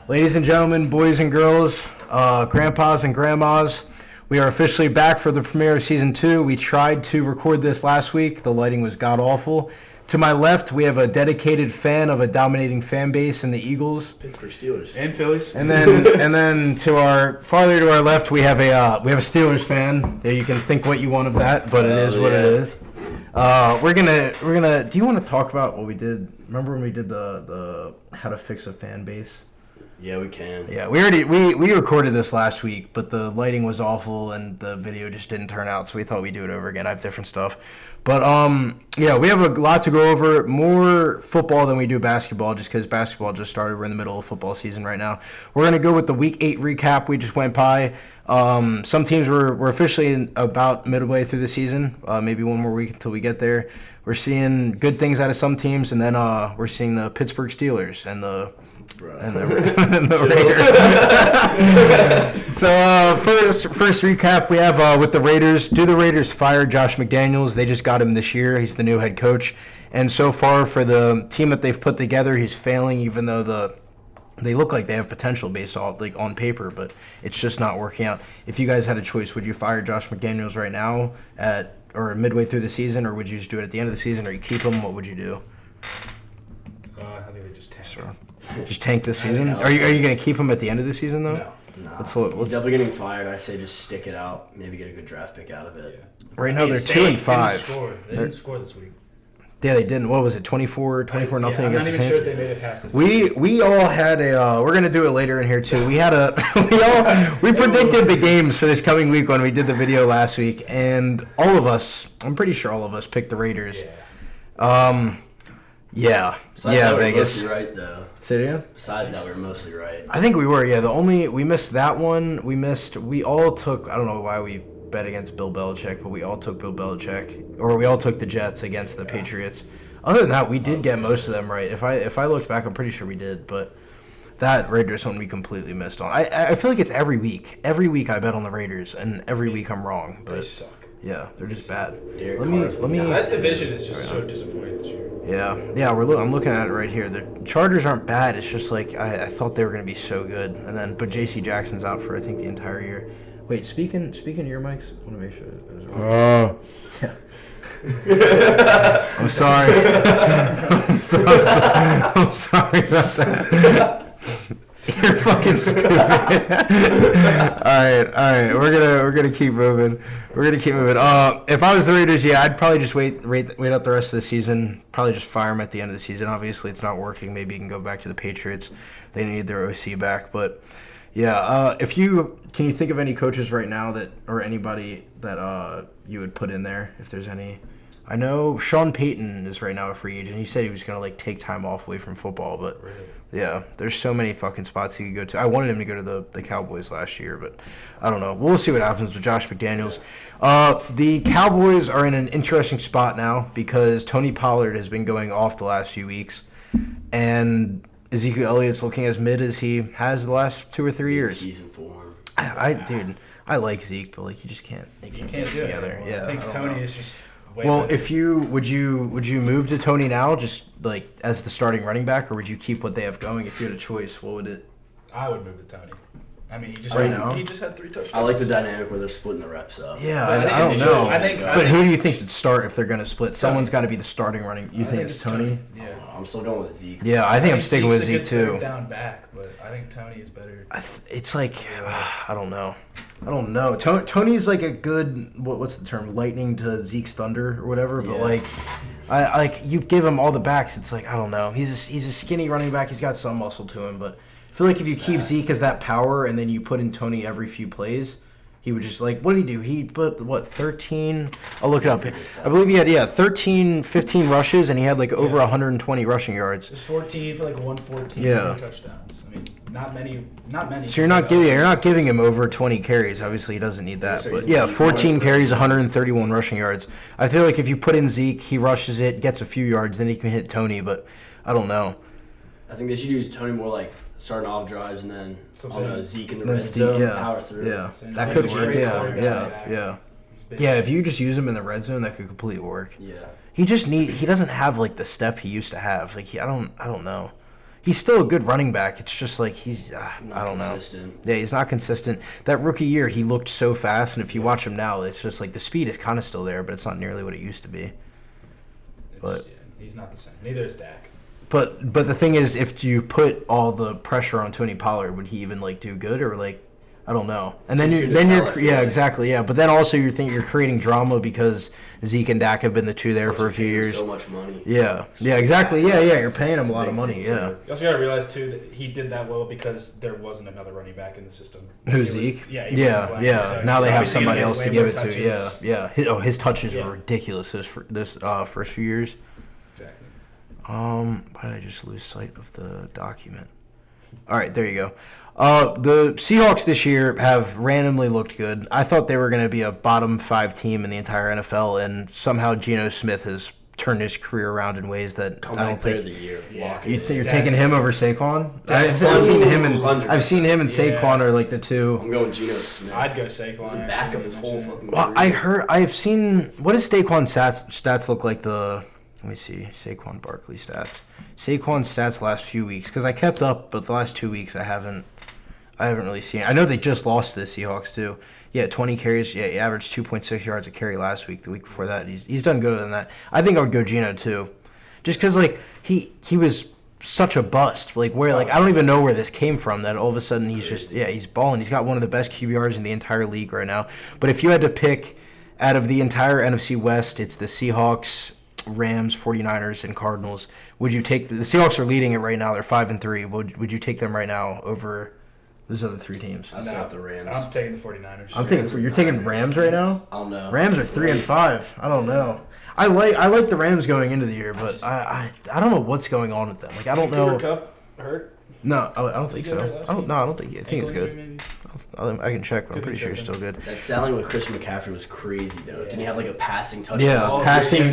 Ladies and gentlemen, boys and girls, grandpas and grandmas, we are officially back for the premiere of Season 2. We tried to record this last week. The lighting was god-awful. To my left, we have a dedicated fan of a dominating fan base in the Eagles. Pittsburgh Steelers. And Phillies. And then farther to our left, we have a Steelers fan. There, you can think what you want of that, but it is what it is. We're gonna. Do you want to talk about what we did? Remember when we did the how to fix a fan base? Yeah, we can. Yeah, we recorded this last week, but the lighting was awful and the video just didn't turn out, so we thought we'd do it over again. I have different stuff. But yeah, we have a lot to go over. More football than we do basketball, just because basketball just started. We're in the middle of football season right now. We're gonna go with the Week 8 recap we just went by. Some teams were officially about midway through the season. Maybe one more week until we get there. We're seeing good things out of some teams, and then we're seeing the Pittsburgh Steelers and the Raiders. So first recap we have with the Raiders. Do the Raiders fire Josh McDaniels? They just got him this year. He's the new head coach, and so far for the team that they've put together, he's failing. Even though they look like they have potential based off on paper, but it's just not working out. If you guys had a choice, would you fire Josh McDaniels right now or midway through the season, or would you just do it at the end of the season, or you keep him? What would you do? I think they just tank. Sure. Just tank this season? Are you going to keep him at the end of the season, though? No. Let's He's definitely getting fired. I say just stick it out. Maybe get a good draft pick out of it. Yeah. Right now, they're 2-5. They didn't score this week. Yeah, they didn't. What was it, 24 nothing I'm against not the even Saints? sure if they made it past the We all had we're going to do it later in here, too. We had we predicted the games for this coming week when we did the video last week, and all of us, I'm pretty sure all of us picked the Raiders. Yeah. Besides that, Vegas. We're mostly right, though. Say it again? Besides that, we're mostly right. I think we were, yeah. We missed that one. We all took, I don't know why we bet against Bill Belichick, but we all took Bill Belichick, or we all took the Jets against the Patriots. Other than that, we did get most of them right. If I looked back, I'm pretty sure we did, but that Raiders one we completely missed on. I feel like it's every week. Every week I bet on the Raiders, and every week I'm wrong. But They suck. yeah, they're just bad. Let me. That division is just so disappointing this year. Yeah. I'm looking at it right here. The Chargers aren't bad. It's just like I thought they were going to be so good, but J.C. Jackson's out for I think the entire year. Wait, speaking to your mics, I want to make sure. Yeah. I'm sorry. I'm sorry about that. You're fucking stupid. All right. We're gonna keep moving. If I was the Raiders, yeah, I'd probably just wait out the rest of the season. Probably just fire him at the end of the season. Obviously, it's not working. Maybe you can go back to the Patriots. They need their OC back, but yeah. Can you think of any coaches right now or anybody that you would put in there if there's any? I know Sean Payton is right now a free agent. He said he was going to take time off away from football, but really? Yeah, there's so many fucking spots he could go to. I wanted him to go to the Cowboys last year, but I don't know. We'll see what happens with Josh McDaniels. The Cowboys are in an interesting spot now because Tony Pollard has been going off the last few weeks, and Ezekiel Elliott's looking as mid as he has the last 2 or 3 years. Season form. Dude, I like Zeke, but you just can't. You can't get it together. Well, Yeah, I think Tony is just. Well, if would you move to Tony now, just as the starting running back, or would you keep what they have going? If you had a choice, what would it? I would move to Tony. I mean, he just had 3 touchdowns. I like the dynamic where they're splitting the reps up. Yeah, I don't know. But who do you think should start if they're going to split? Someone's got to be the starting running. You think it's Tony? Yeah. I'm still going with Zeke. Yeah, I think I'm sticking with Zeke too. Third down back, but I think Tony is better. It's I don't know. Tony's like a good what's the term? Lightning to Zeke's thunder or whatever. But you give him all the backs. It's I don't know. He's a skinny running back. He's got some muscle to him, but I feel like if you keep Zeke as that power and then you put in Tony every few plays, he would just what did he do? He put 13? I'll look it up. I believe he had 13, 15 rushes and he had over 120 rushing yards. Just 14 for 114 touchdowns. I mean, not many. So you're not giving him over 20 carries. Obviously, he doesn't need that. But 14 carries, 131 rushing yards. I feel like if you put in Zeke, he rushes it, gets a few yards, then he can hit Tony. But I don't know. I think they should use Tony more starting off drives and then Zeke in the red zone, power through. Yeah, that could work. Yeah. If you just use him in the red zone, that could completely work. Yeah. He doesn't have the step he used to have. I don't know. He's still a good running back. It's just like he's I don't know. Yeah, he's not consistent. That rookie year, he looked so fast, and if you watch him now, it's just like the speed is kind of still there, but it's not nearly what it used to be. But he's not the same. Neither is Dak. But the thing is, if you put all the pressure on Tony Pollard, would he even like do good or like? I don't know. And then you're exactly, yeah. But then also you're creating drama because Zeke and Dak have been the two there for a few years. So much money. Yeah, exactly. Yeah. You're paying him a lot of money. Yeah. You also got to realize too that he did that well because there wasn't another running back in the system. Who's Zeke? So now they have somebody else to give it to. Yeah. His touches were ridiculous this first few years. Exactly. Why did I just lose sight of the document? All right, there you go. The Seahawks this year have randomly looked good. I thought they were going to be a bottom 5 team in the entire NFL, and somehow Geno Smith has turned his career around in ways that I don't think. Of the year. You think you're taking him over Saquon? I've seen him and Saquon are like the two. I'm going Geno Smith. I'd go Saquon. He's the back of his whole fucking. Well, I've seen. What does Saquon's stats look like? Let me see. Saquon Barkley stats. Saquon's stats last few weeks because I kept up, but the last 2 weeks I haven't really seen it. I know they just lost to the Seahawks too. Yeah, 20 carries. Yeah, he averaged 2.6 yards a carry last week. The week before that, he's done good than that. I think I would go Geno too, just because like he was such a bust. Like I don't even know where this came from. That all of a sudden he's balling. He's got one of the best QBRs in the entire league right now. But if you had to pick out of the entire NFC West, it's the Seahawks, Rams, 49ers, and Cardinals. Would you take the Seahawks are leading it right now? They're 5-3. Would you take them right now over those other 3 teams? That's not the Rams. I'm taking the 49ers. You're taking Rams right now? I don't know. Rams are 3-5. I don't know. I like the Rams going into the year, but I don't know what's going on with them. Like I don't know. Cooper Kupp hurt? No, I don't think so. I don't think. I think it's good. Maybe? I can check, but I'm pretty sure it's still good. That selling with Christian McCaffrey was crazy, though. Didn't he have like a passing touchdown? Yeah, passing,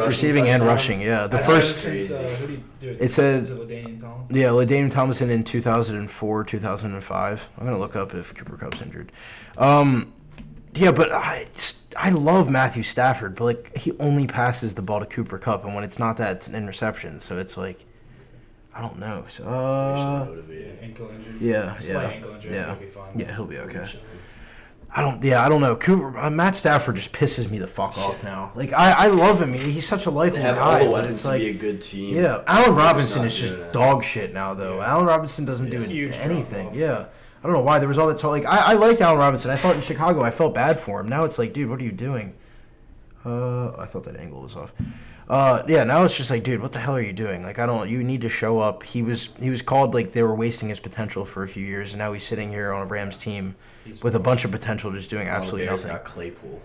receiving, and rushing. Yeah, the first. Who did he do it? It's a LaDainian Tomlinson? Yeah, LaDainian Tomlinson in 2004, 2005. I'm gonna look up if Cooper Kupp's injured. Yeah, but I love Matthew Stafford, but like he only passes the ball to Cooper Kupp, and when it's not that, it's an interception. So it's like. I don't know. So, ankle injury. Yeah. Ankle injury. Yeah. He'll be fine. Yeah, he'll be okay. I don't know. Matt Stafford just pisses me the fuck off now. Like I love him. He's such a likable guy. They have all the weapons to be a good team. Yeah, Allen Robinson is just dog shit now though. Yeah. Allen Robinson doesn't do anything. Yeah. I don't know why there was all that talk. Like I liked Allen Robinson. I thought in Chicago I felt bad for him. Now it's like, dude, what are you doing? I thought that angle was off. Now it's just like, dude, what the hell are you doing? Like, you need to show up. He was called like they were wasting his potential for a few years, and now he's sitting here on a Rams team with a bunch of potential, just doing absolutely nothing. Got Claypool.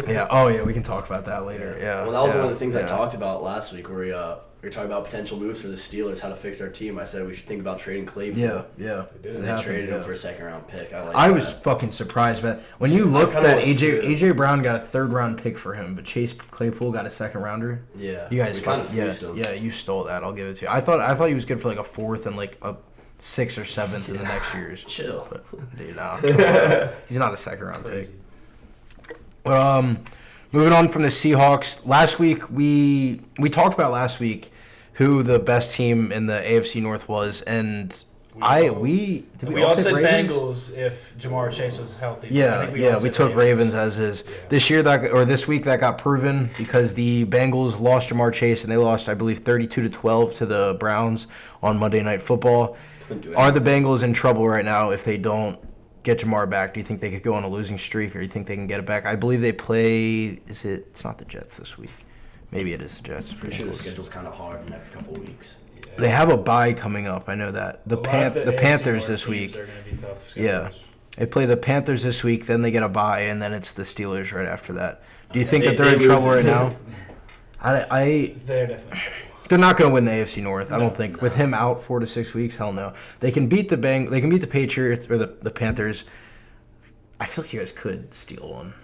Yeah, we can talk about that later. Yeah. Well, that was one of the things I talked about last week, where we were talking about potential moves for the Steelers, how to fix our team. I said we should think about trading Claypool. Yeah. And they traded him for a second-round pick. I was fucking surprised, but when you look that AJ Brown got a 3rd-round pick for him, but Chase Claypool got a 2nd-rounder. Yeah. You guys you stole that. I'll give it to you. I thought he was good for like a 4th and like a 6th or 7th in the next years. Chill. But, dude, no. He's not a 2nd-round pick. Moving on from the Seahawks, last week we talked about who the best team in the AFC North was, and we all said Ravens? Bengals if Jamar Chase was healthy. We took Ravens as is. Yeah. This week that got proven because the Bengals lost Jamar Chase and they lost, I believe, 32-12 to the Browns on Monday Night Football. Are the Bengals in trouble right now if they don't get Jamar back? Do you think they could go on a losing streak, or do you think they can get it back? I believe they play. It's not the Jets this week. Maybe it is the Jets. Pretty sure the schedule's kind of hard the next couple of weeks. Yeah. They have a bye coming up. I know that. The Panthers this week. Are gonna be tough schedules. They play the Panthers this week, then they get a bye, and then it's the Steelers right after that. Do you think that they're in trouble right now? They're definitely. They're not going to win the AFC North. I don't think. No. With him out 4 to 6 weeks, hell no. They can beat the They can beat the Patriots or the Panthers. I feel like you guys could steal one.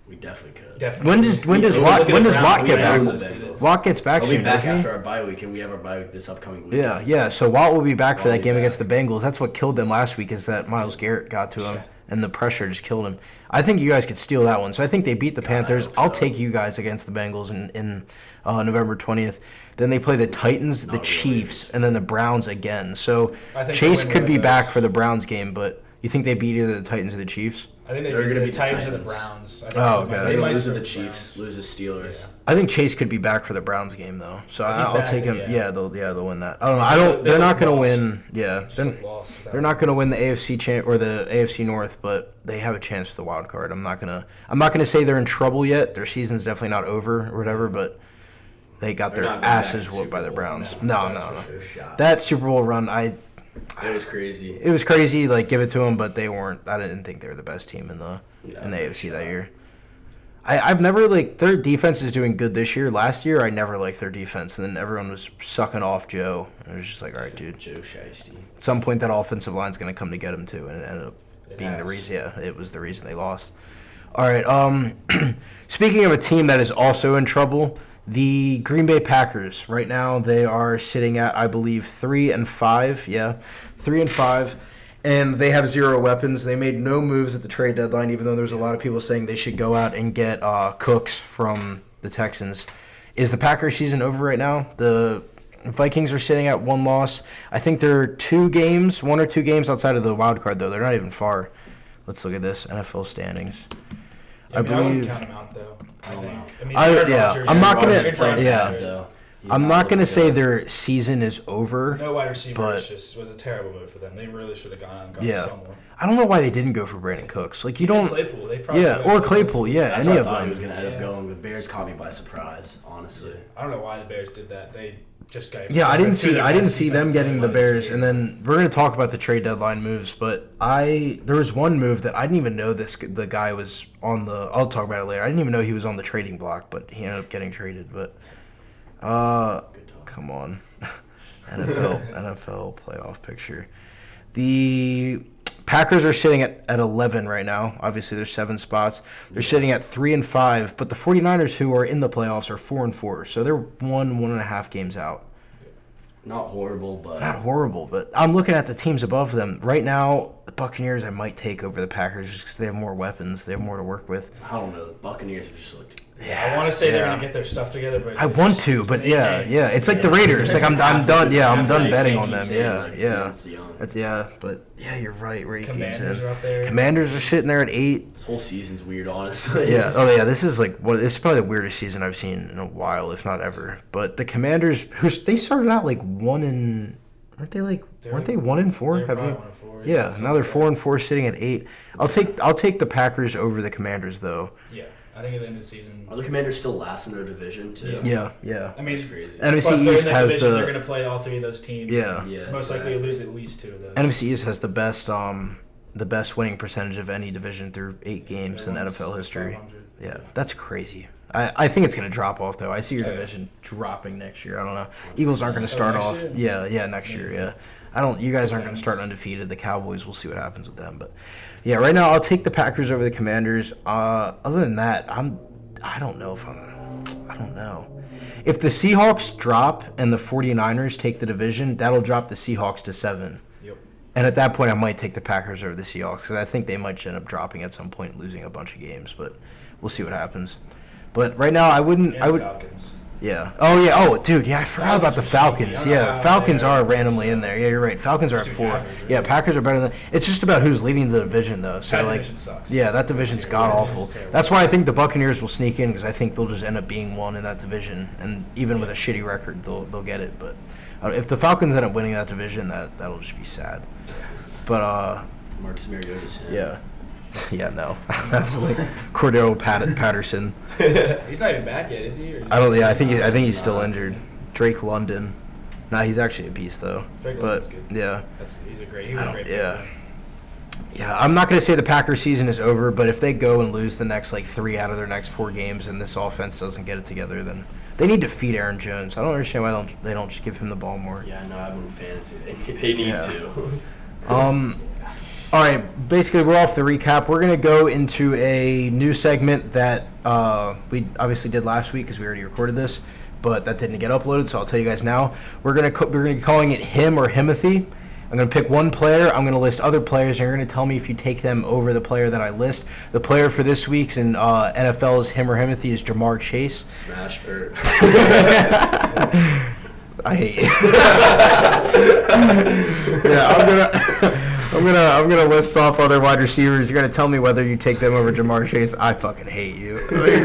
We definitely could. Definitely. When does Watt get back? Watt gets back soon, doesn't he? He'll be back after our bye week, and we have our bye week this upcoming week. Yeah. So Watt will be back for that game against the Bengals. That's what killed them last week, is that Myles Garrett got to him, and the pressure just killed him. I think you guys could steal that one. So I think they beat the Panthers. I'll take you guys against the Bengals in November 20th. Then they play the Titans, the Not Chiefs, really. and then the Browns again. So I think Chase they'll win could one be of back those. for the Browns game, but you think they beat either the Titans or the Chiefs? I think They're they gonna beat beat the the Titans or the Titans. Browns. I think Oh, okay. they They might lose to split the Chiefs, lose to Steelers. Yeah. I think Chase could be back for the Browns game though, so If he's I'll back, take him. yeah. Yeah, they'll win that. I don't know. I don't. They They're not look going to lost. win. Yeah, Just they're, look lost without they're not going to win the AFC or the AFC North, but they have a chance for the wild card. I'm not gonna say they're in trouble yet. Their season's definitely not over or whatever, but they got They're their not going back asses to whooped Super by the Bowl. Browns. No, No, that's no, no. for No shot. That Super Bowl run, It was crazy. it was crazy. Like give it to them, but they weren't. I didn't think they were the best team in the No, AFC no that shot. year. I've never their defense is doing good this year. Last year, I never liked their defense, and then everyone was sucking off Joe. And it was just like, all right, dude. Joe Shiesty. At some point, that offensive line's going to come to get him too, and it ended up It being the has. reason. Yeah, it was the reason they lost. All right. Speaking of a team that is also in trouble, the Green Bay Packers. Right now, they are sitting at, I believe, 3-5. Yeah, 3-5. And they have 0 weapons. They made no moves at the trade deadline, even though there's a lot of people saying they should go out and get Cooks from the Texans. Is the Packers season over right now? The Vikings are sitting at 1 loss. I think they're 1 or 2 games outside of the wild card, though. They're not even far. Let's look at this NFL standings. Yeah, I I wouldn't believe- count him out though. I don't think. know. I mean, I- Aaron yeah, Rodgers- I'm not Aaron gonna- Rodgers playing yeah. bad. Though. He's I'm not looking going to say good. their season is over. No wide receiver But- was a terrible move for them. They really should have gone out and got Yeah. someone. I don't know why they didn't go for Brandon Cooks. Like, you Even don't... Claypool, they probably Yeah, could've or gone Claypool, yeah, That's any what I of thought them. he was going to end up Yeah. going. The Bears caught me by surprise, honestly. I don't know why the Bears did that. They just got. Yeah, I didn't see them getting the defensive Bears, players. and then we're gonna talk about the trade deadline moves. But there was one move that I didn't even know the guy was on the. I'll talk about it later. I didn't even know he was on the trading block, but he ended up getting traded. But Good talk. come on, NFL playoff picture. The Packers are sitting at 11 right now. Obviously, there's 7 spots. They're sitting at 3-5, but the 49ers, who are in the playoffs, are 4-4. So they're 1.5 games out. Not horrible, but Not horrible, but I'm looking at the teams above them. Right now, the Buccaneers I might take over the Packers just because they have more weapons. They have more to work with. I don't know. The Buccaneers have just looked. Yeah, I want to say they're Yeah. gonna get their stuff together, but I it's want just- to, it's but been 8 yeah, games. yeah. It's like the Raiders. Like I'm Half of done. it Yeah, I'm seems done like betting they on keep them. saying, Yeah, like, yeah. Saints young. That's yeah, but yeah, you're right. Ray games Commanders in. are up there. Commanders are sitting there at 8. This whole season's weird, honestly. Yeah. Oh yeah. This is this is probably the weirdest season I've seen in a while, if not ever. But the Commanders, they started out like weren't they 1-4? They're Have probably you? 1-4, Yeah. something Now they're like 4-4, sitting at 8. I'll take the Packers over the Commanders though. that. Yeah, I think at the end of the season. Are the Commanders still last in their division too? Yeah. Yeah. I mean, That's crazy. NFC plus they're in East that has division, the They're gonna play all 3 of those teams. yeah. Yeah. Most likely exactly. lose at least 2 of those. NFC East has the best winning percentage of any division through 8 games in Everyone's NFL history. 500. Yeah, that's crazy. I think it's going to drop off, though. I see your Oh, yeah. division dropping next year. I don't know. Eagles aren't going to start next off. year? Yeah, next year, yeah. You guys aren't going to start undefeated. The Cowboys, we'll see what happens with them. But, yeah, right now I'll take the Packers over the Commanders. Other than that, I don't know. If the Seahawks drop and the 49ers take the division, that'll drop the Seahawks to 7. Yep. And at that point, I might take the Packers over the Seahawks because I think they might end up dropping at some point, losing a bunch of games. But we'll see what happens. But right now, I And would. Falcons. Yeah. Oh yeah. Oh, dude. Yeah, I forgot about the Falcons are Falcons. sneaky. I don't know Yeah, how Falcons they are are. randomly in there. Yeah, you're right. Falcons are at Just 4. average, right? Yeah, Packers are better than. It's just about who's leading the division, though. So That like, division sucks. yeah, that division's Yeah, god that awful. division's terrible. That's why I think the Buccaneers will sneak in because I think they'll just end up being 1 in that division, and even with a shitty record, they'll get it. But if the Falcons end up winning that division, that'll just be sad. But Marcus Mariota's him. yeah. Yeah, no. Absolutely. Cordero Patterson. He's not even back yet, is he? Or I don't. Yeah, I think he's still injured. Drake London. Nah, he's actually a beast though. Drake But London's good. yeah, He's a great. I He was a don't. great. Yeah, pick yeah. I'm not gonna say the Packers season is over, but if they go and lose the next 3 out of their next 4 games, and this offense doesn't get it together, then they need to feed Aaron Jones. I don't understand why they don't just give him the ball more. Yeah, no, I've been fantasy. They need Yeah. to. All right, basically we're off the recap. We're gonna go into a new segment that we obviously did last week because we already recorded this, but that didn't get uploaded. So I'll tell you guys now. We're gonna be calling it Him or Himothy. I'm going to pick one player. I'm going to list other players, and you're going to tell me if you take them over the player that I list. The player for this week's in NFL's Him or Himothy is Jamar Chase. Smash or I hate you. Yeah, I'm gonna list off other wide receivers. You're gonna tell me whether you take them over Jamar Chase. I fucking hate you. You're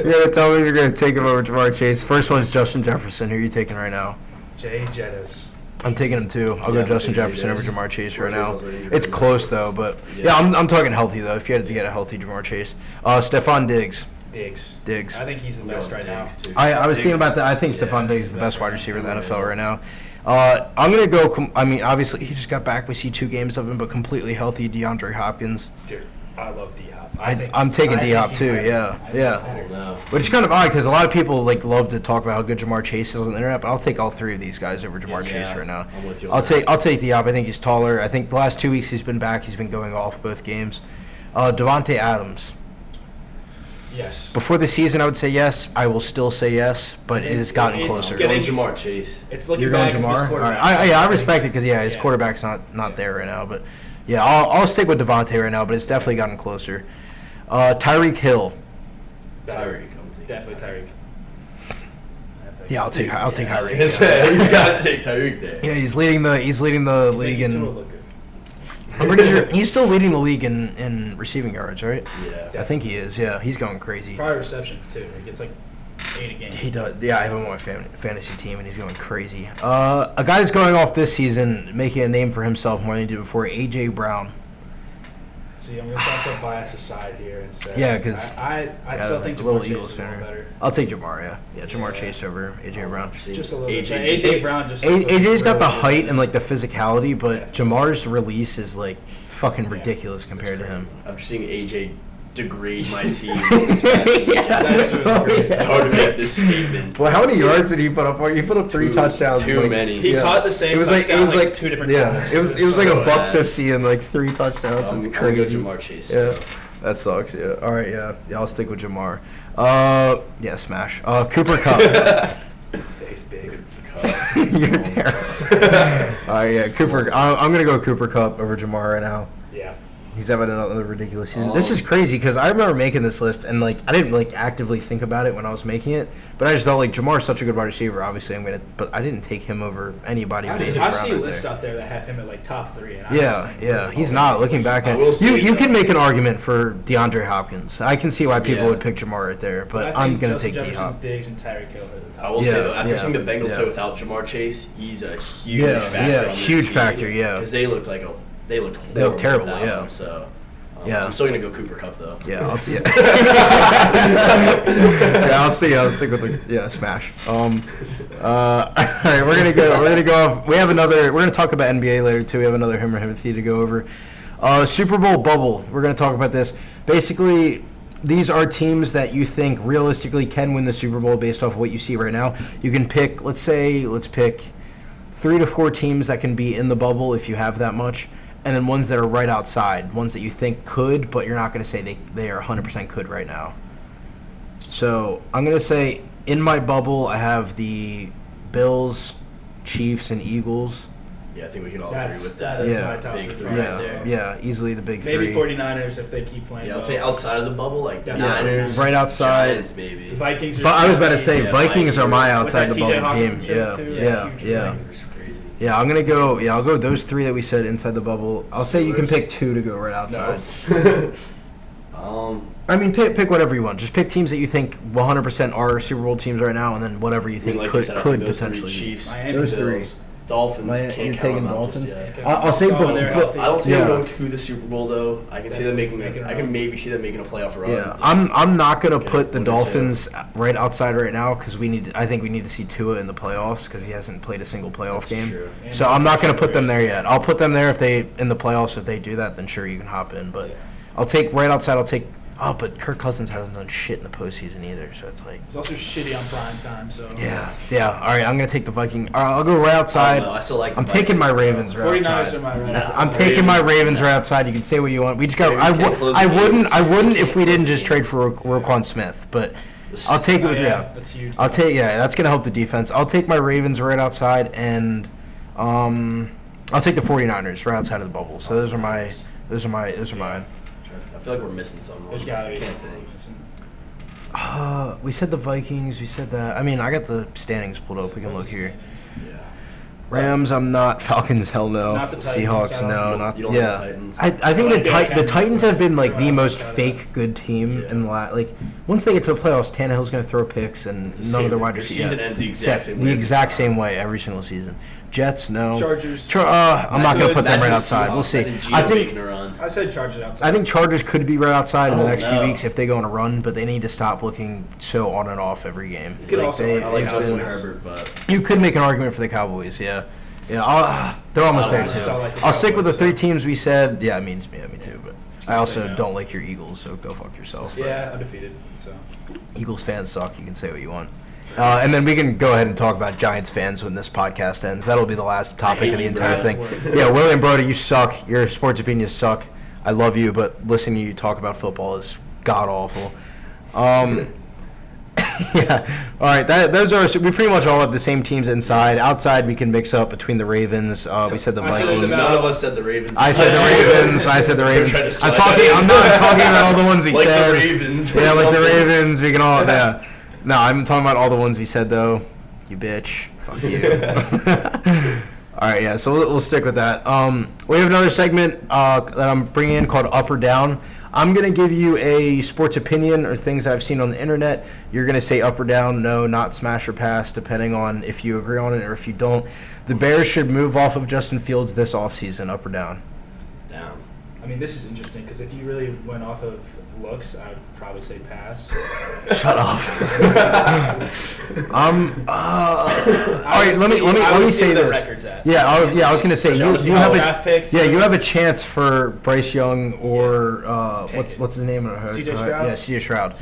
gonna tell me you're gonna take him over Jamar Chase. First one's Justin Jefferson. Who are you taking right now? Jay Jettis. I'm taking him too. I'll go Justin Jefferson over Jamar Chase right now. It's Jefferson. close though, but yeah, I'm talking healthy though. If you had to get a healthy Jamar Chase, Stephon Diggs. Diggs. I think he's the best right now. Too. I was thinking about that. I think Stephon Diggs is the best wide receiver in the NFL right now. I'm going to go, obviously, he just got back. We see 2 games of him, but completely healthy DeAndre Hopkins. Dude, I love D-Hop. I'm taking D-Hop too, yeah. I don't know. Which is kind of odd because a lot of people love to talk about how good Jamar Chase is on the internet, but I'll take all 3 of these guys over Jamar Chase right now. I'm with you. I'll take D-Hop. I think he's taller. I think the last 2 weeks he's been back. He's been going off both games. Devontae Adams. Yes. Before the season, I would say yes. I will still say yes, but it has gotten closer. Going Jamar Chase. It's looking You're going back Jamar? his All quarterback. right. I respect it because, his quarterback's not there right now. But, yeah, I'll stick with Devontae right now, but it's definitely gotten closer. Tyreek Hill. Tyreek. Definitely Tyreek. Yeah, I'll take Tyreek. He's got to take Tyreek there. Yeah, he's leading the league Tua in. look good. I'm pretty sure he's still leading the league in receiving yards, right? Yeah. I think he is. Yeah, he's going crazy. Probably receptions too. He gets like 8 a game. He does. Yeah, I have him on my fantasy team, and he's going crazy. A guy that's going off this season, making a name for himself more than he did before, A.J. Brown. See, I'm going to try to put bias aside here and say. Yeah, 'cause I still think a little Jamar Chase Eagles is a little fan. better. I'll take Jamar. Yeah, Jamar Chase over A.J. Brown. Just a little AJ bit. AJ Brown just. AJ's got the really height good. and like the physicality, but Yeah. Jamar's release is like fucking ridiculous compared to him. After seeing AJ degrade my team this past weekend, it's hard to make this statement. Well, how many yards did he put up? He put up 3 touchdowns. Too many. He caught the same. It was like touchdown, 2 different times. it was like so a buck ass. 50 and like 3 touchdowns. I'm That's going to crazy. go Jamar Chase. Yeah, that sucks. Yeah. All right. Yeah. I'll stick with Jamar. Yeah. Smash. Cooper Cup. Face big. You're terrible. All right. Yeah. Cooper. I'm gonna go Cooper Cup over Jamar right now. Yeah. He's having another ridiculous season. This is crazy because I remember making this list and like I didn't like actively think about it when I was making it, but I just thought like Jamar's such a good wide receiver. Obviously, but I didn't take him over anybody. I see lists out there that have him at like top 3. And I just think, Yeah. He's not looking back at you can make an argument for DeAndre Hopkins. I can see why people would pick Jamar right there, but I'm gonna take D-Hop. Diggs and Tyreek Hill are the top. I will say though, after Yeah, seeing the Bengals yeah. play without Jamar Chase, he's a huge factor. Yeah, on their huge team. factor, yeah. Because they looked horrible. They look terrible, without yeah. him, so. Yeah. I'm still gonna go Cooper Cup though. Yeah, I'll stick with the smash. All right, we're gonna go off. We're gonna talk about NBA later too. We have another him or Himothy to go over. Super Bowl bubble. We're gonna talk about this. Basically, these are teams that you think realistically can win the Super Bowl based off of what you see right now. You can pick, let's pick 3 to 4 teams that can be in the bubble if you have that much. And then ones that are right outside, ones that you think could, but you're not going to say they are 100% could right now. So I'm going to say in my bubble, I have the Bills, Chiefs, and Eagles. Yeah, I think we can all agree with that. That's Yeah. my top Big 3 three right right there. Yeah, easily the big Maybe 3. 49ers if they keep playing. Yeah, I'd well. say outside of the bubble, like Yeah. Niners, Right outside. Giants, maybe. The Vikings are. But I was about to say Yeah, Vikings are my With that outside the TJ bubble team. Hawkinson Yeah, too, yeah, that's huge. yeah. Vikings are crazy. Yeah, I'm gonna go. Yeah, I'll go those 3 that we said inside the bubble. I'll say you can Steelers. pick 2 to go right outside. I I mean, pick whatever you want. Just pick teams that you think 100% are Super Bowl teams right now, and then whatever you mean, think like you could said, I think those potentially. three, Chiefs, Miami, those Bills, 3, Dolphins. You're Can't count taking them out Dolphins? just yet. I'll say When they're both. healthy. I don't see Yeah. them going to the Super Bowl though. I can see them making. Making a I run. can maybe see them making a playoff run. Yeah, I'm not gonna Get put the 1 or 2. Dolphins right outside right now because I think we need to see Tua in the playoffs because he hasn't played a single playoff That's game. true. And So I'm not gonna put them Race. there yet. I'll put them there if they in the playoffs. If they do that, then sure you can hop in. But Yeah. I'll take right outside. Oh, but Kirk Cousins hasn't done shit in the postseason either. So it's like. He's also shitty on prime time, so. Yeah. All right, I'm gonna take the Viking. I'll go right outside. I still like. I'm taking my Ravens right 49ers outside. are my right That's- I'm outside. taking my Ravens, Ravens yeah. right outside. You can say what you want. We just got. Ravens can't close the game. I wouldn't Can't if we close didn't the just game. trade for Roquan Smith, but I'll take it with That's huge. That's gonna help the defense. I'll take my Ravens right outside, and I'll take the 49ers right outside of the bubble. So those are mine. I feel like we're missing something. There's gotta be. I can't think. We said the Vikings. We said that. I mean, I got the standings pulled up. We can look here. Yeah. Rams, I'm not. Falcons, hell no. Not the Titans, Seahawks, I don't no. know. Not You don't yeah. like the Titans? I think the Titans have been like the Everyone else most is fake good team Yeah. in the like. Once they get to the playoffs, Tannehill's going to throw picks, and It's the none of same- their wide their receivers. season ends the exact same way The every exact time. same way every single season. Jets, no. Chargers. I'm not going to put them right Imagine outside. Seahawks. We'll see. Imagine Geno I think making a run. I said Chargers outside. I think Chargers could be right outside in the Oh, next few no. weeks if they go on a run, but they need to stop looking so on and off every game. could also- I like they've Justin been- Herbert, but You could make an argument for the Cowboys, yeah. Yeah, they're almost I there don't too. just don't like the I'll stick with the Cowboys, three so- teams we said. Yeah, me too. But I also say no. don't like your Eagles, so go fuck yourself. Yeah, undefeated. So Eagles fans suck. You can say what you want. And then we can go ahead and talk about Giants fans when this podcast ends. That'll be the last topic of the entire thing. Yeah, William Brody, you suck. Your sports opinions suck. I love you, but listening to you talk about football is god awful. Yeah. All right. Those are. We pretty much all have the same teams inside. Outside, we can mix up between the Ravens. We said the I said there's Vikings. about- none of us said the Ravens. I said the Ravens. I said the We're Ravens. trying to slide I'm that in. not talking about all the ones we like said. the Ravens. Yeah, like the Ravens. We can all. Yeah. No, I'm talking about all the ones we said though. You bitch. Fuck you. All right. Yeah. So we'll stick with that. We have another segment that I'm bringing in called Up or Down. I'm going to give you a sports opinion or things I've seen on the internet. You're going to say up or down, no, not smash or pass, depending on if you agree on it or if you don't. The Bears should move off of Justin Fields this offseason, up or down. Down. I mean, this is interesting because if you really went off of looks, I would probably say pass. Shut up. All right, let me say the this. records at. Yeah, I was going to say So you have draft picks. you have a chance for Bryce Young or Take it. what's his name? CJ Stroud? Yeah, CJ Stroud.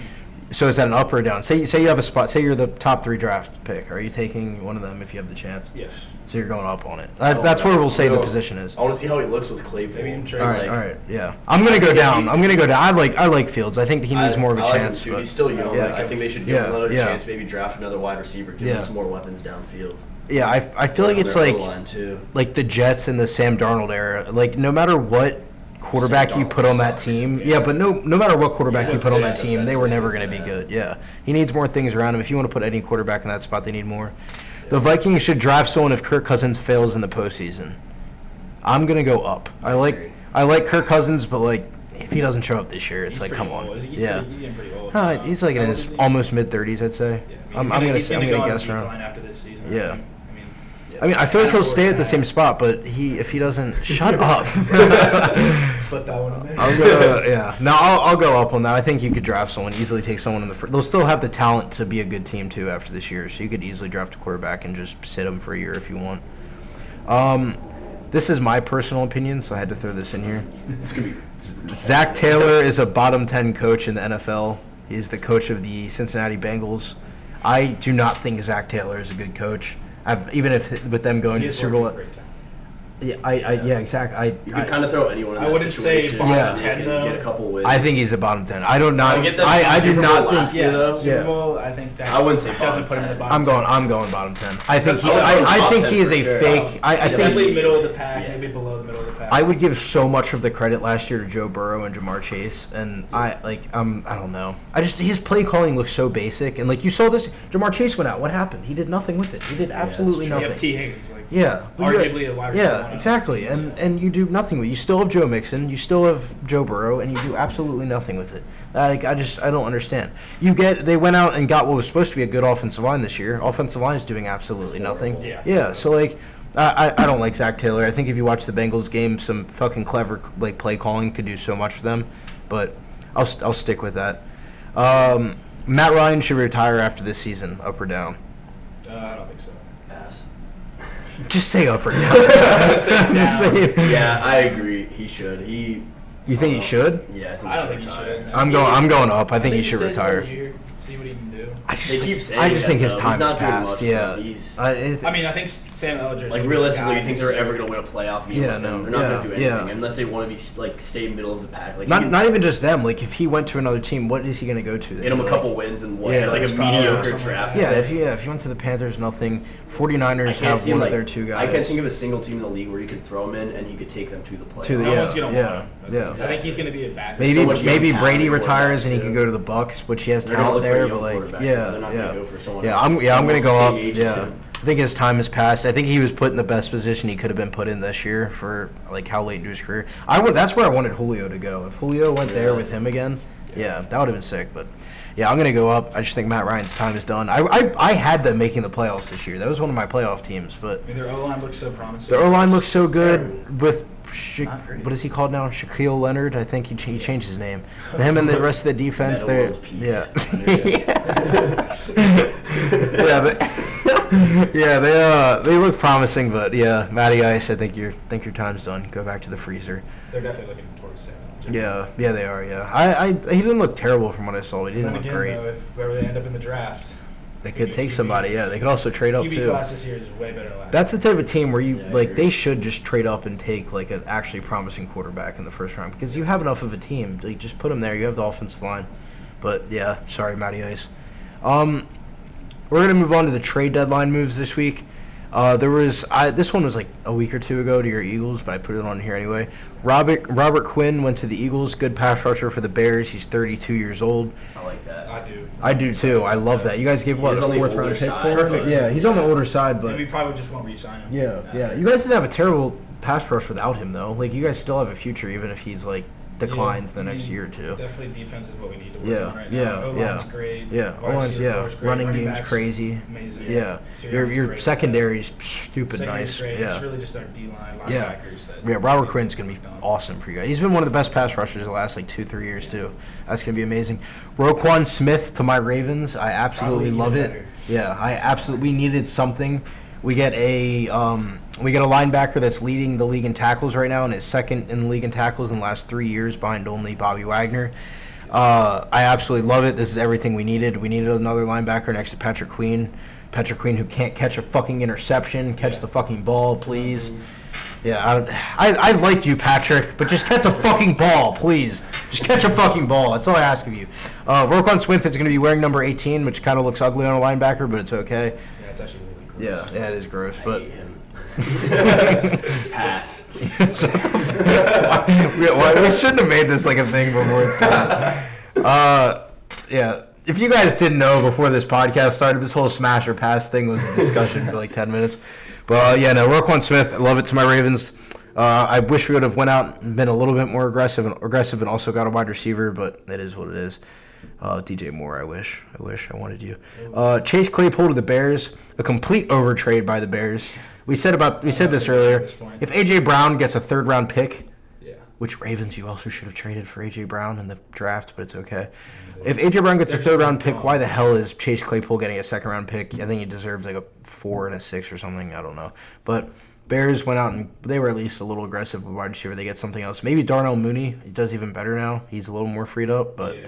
So is that an up or down? Say you have a spot. Say you're the top 3 draft pick. Are you taking one of them if you have the chance? Yes. So you're going up on it. That's where we'll say the position is. I want to see how he looks with Claypool. Maybe even trade All him. right, yeah. I'm gonna go down. I like Fields. I think he needs more of a I like chance. him too. But He's still young. Yeah. I think they should give him another Yeah. chance. Maybe draft another wide receiver. Give Yeah. him some more weapons downfield. yeah, I feel like it's Their like O-line, too. like the Jets in the Sam Darnold era. Like no matter what quarterback Sam you put Darnold on that sucks. team, but no matter what quarterback Yeah, you put on that that's team, the they were best never systems going to be for that. good. Yeah, he needs more things around him. If you want to put any quarterback in that spot, they need more. The Vikings should draft someone if Kirk Cousins fails in the postseason. I'm gonna go up. I agree. like Kirk Cousins, but like if he doesn't show up this year, it's He's like pretty come on. old. He's Yeah. getting pretty old. He's like in How old his is he? almost mid-30s, I'd say. Yeah, I I'm mean, gonna he's go on a guess around. decline after this season. Yeah. I I feel like he'll stay at the same spot, but if he doesn't, shut up. slip that one in there. I'll go up on that. I think you could draft someone, easily take someone in the first. They'll still have the talent to be a good team too after this year, so you could easily draft a quarterback and just sit him for a year if you want. This is my personal opinion, so I had to throw this in here. It's gonna be. Zach Taylor is a bottom 10 coach in the NFL. He's the coach of the Cincinnati Bengals. I do not think Zach Taylor is a good coach. Even if with them going to the Super Bowl. Yeah, exactly. You can kind of throw anyone in I that wouldn't say situation. bottom and 10 you though. can get a couple wins. I think he's a bottom 10. I do not. To get them to I the do Super not Bowl last think. year, though. Super Bowl, I think that I wouldn't say doesn't bottom put him in the 10. bottom. I'm going bottom 10. I think he. I would I top think 10 he is for a sure. fake. I Definitely think. middle of the pack, Yeah. maybe below the middle of the pack. I would give so much of the credit last year to Joe Burrow and Jamar Chase, and I don't know. His play calling looks so basic, and like you saw this, Jamar Chase went out. What happened? He did nothing with it. He did absolutely that's true. You have nothing. T. Higgins, like Yeah, arguably a wide receiver. yeah, exactly. And you do nothing with it. You still have Joe Mixon, you still have Joe Burrow, and you do absolutely nothing with it. Like I don't understand. They went out and got what was supposed to be a good offensive line this year. Offensive line is doing absolutely nothing. Yeah. So like I don't like Zach Taylor. I think if you watch the Bengals game, some fucking clever play calling could do so much for them. But I'll stick with that. Matt Ryan should retire after this season, up or down. I don't think so. Pass. Just say up or down. Just say Just down. say- Yeah, I agree. He should. You think he should? Yeah, I think I don't he think should he retire. should. I'm going up. I think he should stays another retire. year, see what he can do. saying I just think his though. time He's has not doing passed. much, Yeah. I mean, I think Sam Ellinger. Like realistically, you think they're ever going to win a playoff game? Yeah, with no, him? They're not going to do anything yeah. unless they want to be like stay middle of the pack. Like Not even just them. Like if he went to another team, what is he going to go to? get him a couple wins and what? Yeah, like a mediocre draft. Yeah, if he went to the Panthers, nothing. 49ers have one of their two guys. I can't think of a single team in the league where you could throw him in and he could take them to the playoffs. No one's gonna yeah, want him. yeah. I think he's gonna be a bad. Maybe So much young maybe talent Brady in retires and he quarterback, can too. go to the Bucks, which he has They're gonna talent look for a there. young But like, quarterback. yeah, They're not yeah. gonna go for someone Yeah, else I'm who's gonna almost go the up. same age as Yeah, him. I think his time has passed. I think he was put in the best position he could have been put in this year for like how late into his career. That's where I wanted Julio to go. If Julio went there with him again, yeah, that would have been sick. But yeah, I'm gonna go up. I just think Matt Ryan's time is done. I had them making the playoffs this year. That was one of my playoff teams. But I mean, their O-line looks so promising. the O-line looks so good Terrible. with Not great. what is he called now? Shaquille Leonard. I think he changed his name. Him and the rest of the defense. Metal They're world peace. yeah, they look promising, but yeah, Matty Ice. I think your time's done. Go back to the freezer. They're definitely looking towards Sam. Yeah, they are. Yeah, he didn't look terrible from what I saw. He didn't Then look again, great. though, if wherever they end up in the draft, They could take QB somebody. Yeah, they could also trade up QB too. class this year is way better than last. That's the type of team where you Yeah, I like. agree. They should just trade up and take like an actually promising quarterback in the first round because you have enough of a team. Like, just put him there. You have the offensive line. But yeah, sorry, Matty Ice. We're gonna move on to the trade deadline moves this week. This one was like a week or two ago to your Eagles, but I put it on here anyway. Robert Quinn went to the Eagles. Good pass rusher for the Bears. He's 32 years old. I like that. I do. I do too. I love that. You guys gave what He's a on the 4th round older pick side, for him? but- Yeah, he's on the older side, but And we probably just won't re-sign him. yeah. You guys didn't have a terrible pass rush without him though. Like you guys still have a future even if he's like declines the next year or two. Definitely defense is what we need to work Yeah, on right yeah, now. O-line's yeah. great. Yeah, Wide O-line's, receiver yeah. core's great. Running game's back's crazy. Amazing. Yeah, Sirianni's your great. secondary's stupid Secondary's nice. great. It's Yeah, really just our D-line yeah, linebackers. yeah. Robert Quinn's gonna be awesome for you guys. He's been one of the best pass rushers the last like 2-3 years too. That's gonna be amazing. Roquan Smith to my Ravens. I absolutely Probably love even it. better. Yeah, we needed something. We get a linebacker that's leading the league in tackles right now and is second in the league in tackles in the last 3 years behind only Bobby Wagner. I absolutely love it. This is everything we needed. We needed another linebacker next to Patrick Queen. Patrick Queen who can't catch a fucking interception. Catch the fucking ball, please. Yeah, I like you, Patrick, but just catch a fucking ball, please. Just catch a fucking ball. That's all I ask of you. Roquan Smith is going to be wearing number 18, which kind of looks ugly on a linebacker, but it's okay. Yeah, it's actually really gross. Yeah, it is gross, I but hate him. Pass. we shouldn't have made this like a thing before it's done. Yeah. If you guys didn't know before this podcast started, this whole smash or pass thing was a discussion for like 10 minutes. But yeah, no, Roquan Smith, I love it to my Ravens. I wish we would have went out and been a little bit more aggressive and also got a wide receiver, but it is what it is. DJ Moore, I wish I wanted you. Chase Claypool to the Bears, a complete overtrade by the Bears. We said this earlier. If AJ Brown gets a 3rd round pick, Yeah. which Ravens you also should have traded for AJ Brown in the draft, but it's okay. If AJ Brown gets a 3rd round pick, why the hell is Chase Claypool getting a 2nd round pick? I think he deserves like a 4 and a 6 or something. I don't know. But Bears went out and they were at least a little aggressive with wide receiver. They get something else. Maybe Darnell Mooney. He does even better now. He's a little more freed up, but Yeah.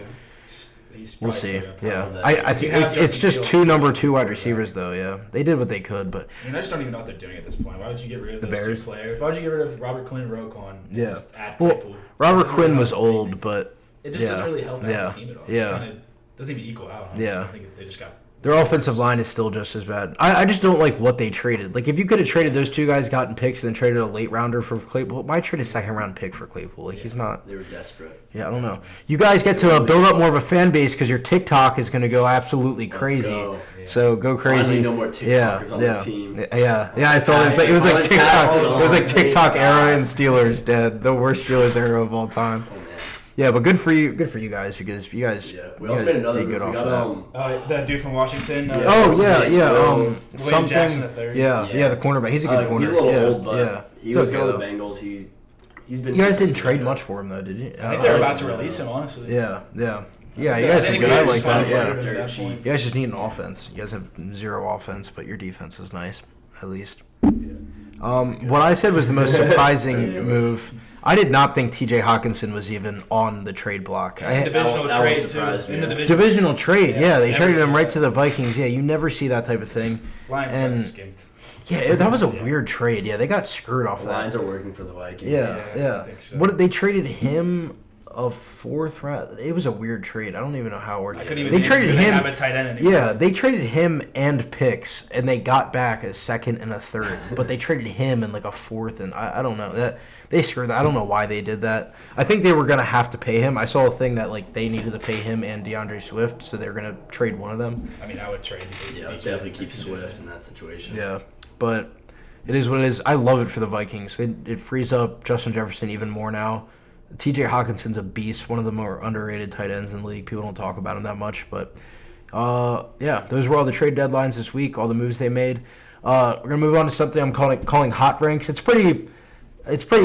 He's we'll probably see. still got Yeah, problems. I think You have it's Justin just Fields. 2 number 2 wide receivers though. Yeah, they did what they could, but I mean, I just don't even know what they're doing at this point. Why would you get rid of The those Bears? 2 players? Why would you get rid of Robert Quinn and Roquan? and Yeah. just add Well, Claypool? Robert It doesn't really Quinn was help anything. old, but It just doesn't really help out Yeah. the team at all. Yeah. It kinda doesn't even equal out. Honestly. Yeah. I think they just got. their offensive line is still just as bad. I just don't like what they traded. Like, if you could have traded those 2 guys, gotten picks, and then traded a late rounder for Claypool, why trade a 2nd round pick for Claypool? Like, he's not. They were desperate. Yeah, I don't know. You guys get to build up more of a fan base because your TikTok is going to go absolutely crazy. go. So go crazy. Finally, no more TikTokers on the team. Yeah. I saw this. Like, it was like TikTok. It was like TikTok era and Steelers dead. The worst Steelers era of all time. Oh man. Yeah, but good for you guys because you guys. Yeah. We you also guys made another did move. good We off got that. That dude from Washington. Yeah. Oh what's his yeah, name? yeah. William Something. Jackson III. Yeah, the cornerback. He's a good corner. He's a little yeah, old, but yeah. he It's was okay, going to though. the Bengals. He's been. You guys didn't consistent, trade yeah. much for him though, did you? I think they're about to release him, honestly. Yeah. You Yeah, guys I are think good. we I just like found that. a Yeah. player at Dirt that cheap. point. You guys just need an offense. You guys have 0 offense, but your defense is nice, at least. What I said was the most surprising move. I did not think T.J. Hawkinson was even on the trade block. Divisional that trade would surprise too. me, In the yeah. division. Divisional trade, yeah, they never traded him seen right that. to the Vikings. Yeah, you never see that type of thing. Lions And- got skimped. Yeah, that was a weird trade. Yeah, they got screwed off The that. Lions are working for the Vikings. Yeah, Yeah, yeah. I think so. What they traded him a 4th round. It was a weird trade. I don't even know how it worked. I couldn't even. They name traded who they him. have a tight end anymore. Yeah, they traded him and picks, and they got back a 2nd and a 3rd. But they traded him and like a 4th, and I don't know that they screwed that. I don't know why they did that. I think they were gonna have to pay him. I saw a thing that like they needed to pay him and DeAndre Swift, so they're gonna trade one of them. I mean, I would trade. Yeah, DJ definitely for keep TJ. Swift in that situation. Yeah, but it is what it is. I love it for the Vikings. It frees up Justin Jefferson even more now. T.J. Hawkinson's a beast, one of the more underrated tight ends in the league. People don't talk about him that much, but yeah, those were all the trade deadlines this week, all the moves they made. We're gonna move on to something I'm calling hot ranks. It's pretty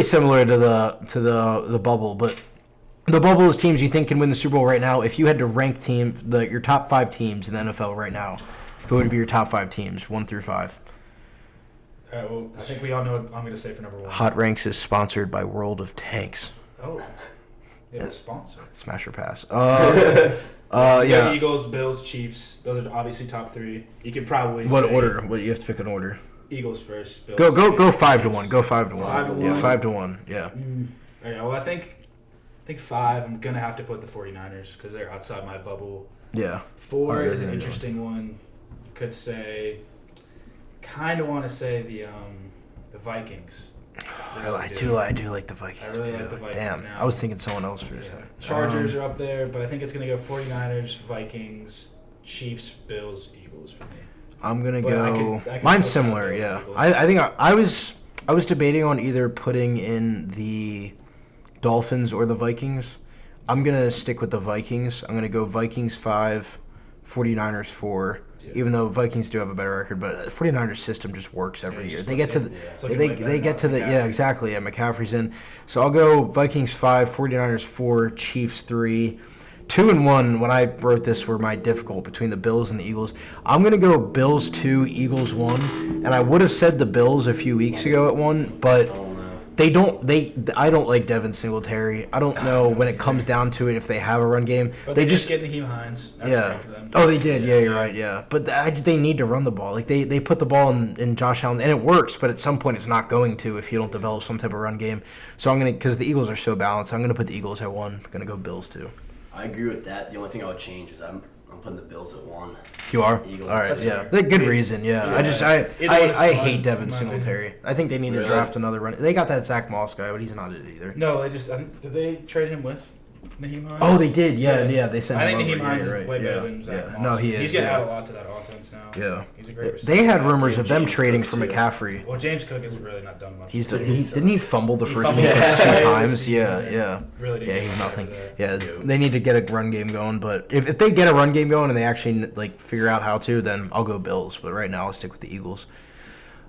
similar to the bubble, but the bubble is teams you think can win the Super Bowl right now. If you had to rank your top 5 teams in the NFL right now, who would be your top 5 teams, 1 through 5? All right, well, I think we all know what I'm going to say for number 1. Hot Ranks is sponsored by World of Tanks. Oh, they have a sponsor. Smash or pass. Yeah. Yeah. Eagles, Bills, Chiefs. Those are obviously top 3. You could probably What say order? What you have to pick an order. Eagles first. Bills Go second, 5 to Chiefs. 1. Go 5 to 1. 5 to Yeah, 1. 5 to 1. Yeah. All right, well, I think 5. I'm gonna have to put the 49ers because they're outside my bubble. Yeah. 4 Alright, is an yeah, interesting one. Could say, kind of want to say the Vikings. I do like the Vikings. I really too. like the Vikings Damn, now. I was thinking someone else for a second. Chargers are up there, but I think it's gonna go 49ers, Vikings, Chiefs, Bills, Eagles for me. I'm gonna But go. I could Mine's put similar. Bills, Yeah. Eagles. I think I was debating on either putting in the Dolphins or the Vikings. I'm gonna stick with the Vikings. I'm gonna go Vikings 5, 49ers 4. Yeah. Even though Vikings do have a better record, but 49ers system just works every Yeah, it year. just They get to the, Yeah. It's looking they way better they now get to with the McCaffrey. yeah, exactly. Yeah, McCaffrey's in. So I'll go Vikings 5, 49ers 4, Chiefs 3. 2 and 1 when I wrote this were my difficult between the Bills and the Eagles. I'm gonna go Bills 2, Eagles 1, and I would have said the Bills a few weeks ago at 1, but I don't know. I don't like Devin Singletary. I don't know when it comes down to it if they have a run game. But they they just get Naheem Hines. That's yeah. great for them. Oh, they did. Yeah, you're right. Yeah, but they need to run the ball. Like they put the ball in Josh Allen, and it works. But at some point, it's not going to if you don't develop some type of run game. So I'm gonna, because the Eagles are so balanced, I'm gonna put the Eagles at 1. I'm gonna go Bills 2. I agree with that. The only thing I would change is I'm putting the Bills at 1. You are? Eagles. All right. That's Yeah, fair. they're good reason. Yeah, Yeah. I Either one is I fun, hate Devin in my Singletary. I think they need to Really? draft another run. They got that Zach Moss guy, but he's not it either. No, they just did they trade him with Naheem Hines? Oh, they did. Yeah, Yeah. yeah. They sent. I think him Naheem over. Hines Yeah, is right. way better Yeah, than Zach yeah. Moss. No, he is. He's getting yeah. out a lot to that offense now. Yeah. He's a great receiver. They had rumors of them James trading Cook, for too. McCaffrey. Well, James Cook has really not done much. Didn't he fumble the He first fumbled week the like first 2 game of the times? season, Yeah, yeah. yeah. Really didn't Yeah, he's get nothing. after Yeah, Dude. they need to get a run game going. But if they get a run game going and they actually like figure out how to, then I'll go Bills. But right now, I'll stick with the Eagles.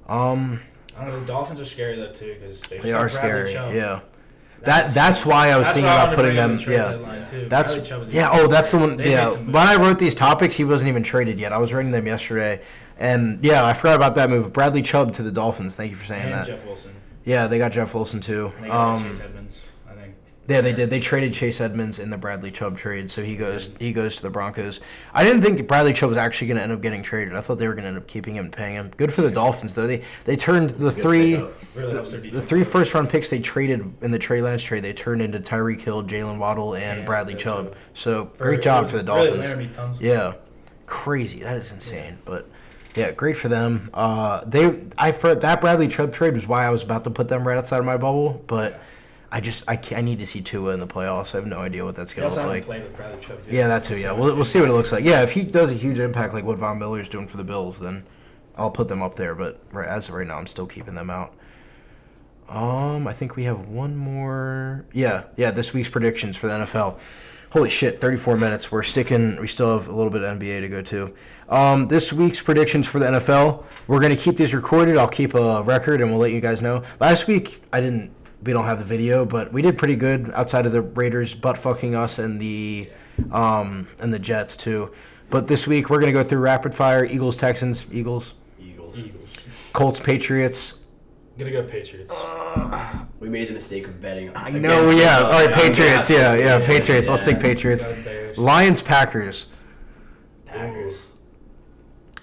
I don't know. The Dolphins are scary though too because They are scary. Yeah. That's That's why I was thinking about putting them. Yeah. That's yeah. Oh, that's the one. They Yeah. made some When I moves. wrote these topics, he wasn't even traded yet. I was writing them yesterday, and yeah, I forgot about that move. Bradley Chubb to the Dolphins. Thank you for saying and that. Jeff Wilson. Yeah, they got Jeff Wilson too. And they got Chase Edmonds, I think. Yeah, they did. They traded Chase Edmonds in the Bradley Chubb trade, so he goes to the Broncos. I didn't think Bradley Chubb was actually going to end up getting traded. I thought they were going to end up keeping him and paying him. Good for the Dolphins though. They turned the It's a good three. pickup. Really helps their The defense. 3 first-round picks they traded in the Trey Lance trade, they turned into Tyreek Hill, Jalen Waddle, and Yeah, Bradley good Chubb. job. So great job for the Really, Dolphins. Laramie Tunsil. Yeah, crazy. That is insane. But yeah, great for them. For that Bradley Chubb trade was why I was about to put them right outside of my bubble. But I need to see Tua in the playoffs. I have no idea what that's He gonna also look haven't like. played with Bradley Chubb. yet. Yeah, that too. Yeah, we'll see what it looks like. Yeah, if he does a huge impact like what Von Miller's doing for the Bills, then I'll put them up there. But as of right now, I'm still keeping them out. I think we have one more. Yeah. This week's predictions for the NFL. Holy shit, 34 minutes. We still have a little bit of NBA to go to. This week's predictions for the NFL. We're gonna keep these recorded. I'll keep a record and we'll let you guys know. Last week we don't have the video, but we did pretty good outside of the Raiders butt fucking us and the Jets too. But this week we're gonna go through rapid fire. Eagles, Texans, Eagles. Eagles. Eagles. Colts, Patriots, gonna go Patriots. We made the mistake of betting. I know, yeah. All right, Patriots, yeah, Patriots. I'll Yeah. stick Patriots. Got Bears. Lions, Packers. Packers.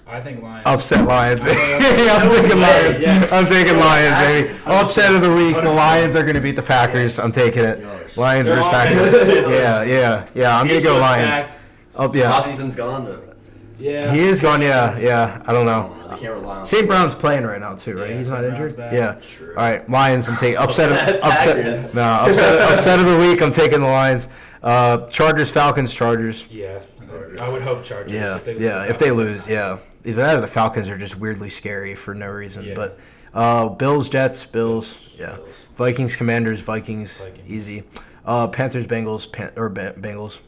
I think Lions. Upset Lions. Yeah, I'm taking Lions. yes. I'm taking Lions, baby. 100%. Upset of the week. The 100%. Lions are going to beat the Packers. I'm taking it. Yours. Lions Their versus offense Packers. is shit. Yeah. I'm going to go East Lions. Coast back. Up, yeah. Hockenson's gone, though. Yeah. He is gone, yeah. I don't know. They can't rely on St. Brown's playing right now too, right? Yeah, He's not St. Brown's injured. back. Yeah. True. All right, Lions. I'm taking upset Packers. upset of the week. I'm taking the Lions. Chargers, Falcons, Chargers. Yeah. I would hope Chargers. Yeah, If they lose yeah. to If they Falcons, lose, it's yeah. Either that or the Falcons are just weirdly scary for no reason. Yeah. But Bills, Jets, Bills. Yeah. Bills. Vikings, Commanders, Vikings. Vikings. Easy. Panthers, Bengals, Bengals.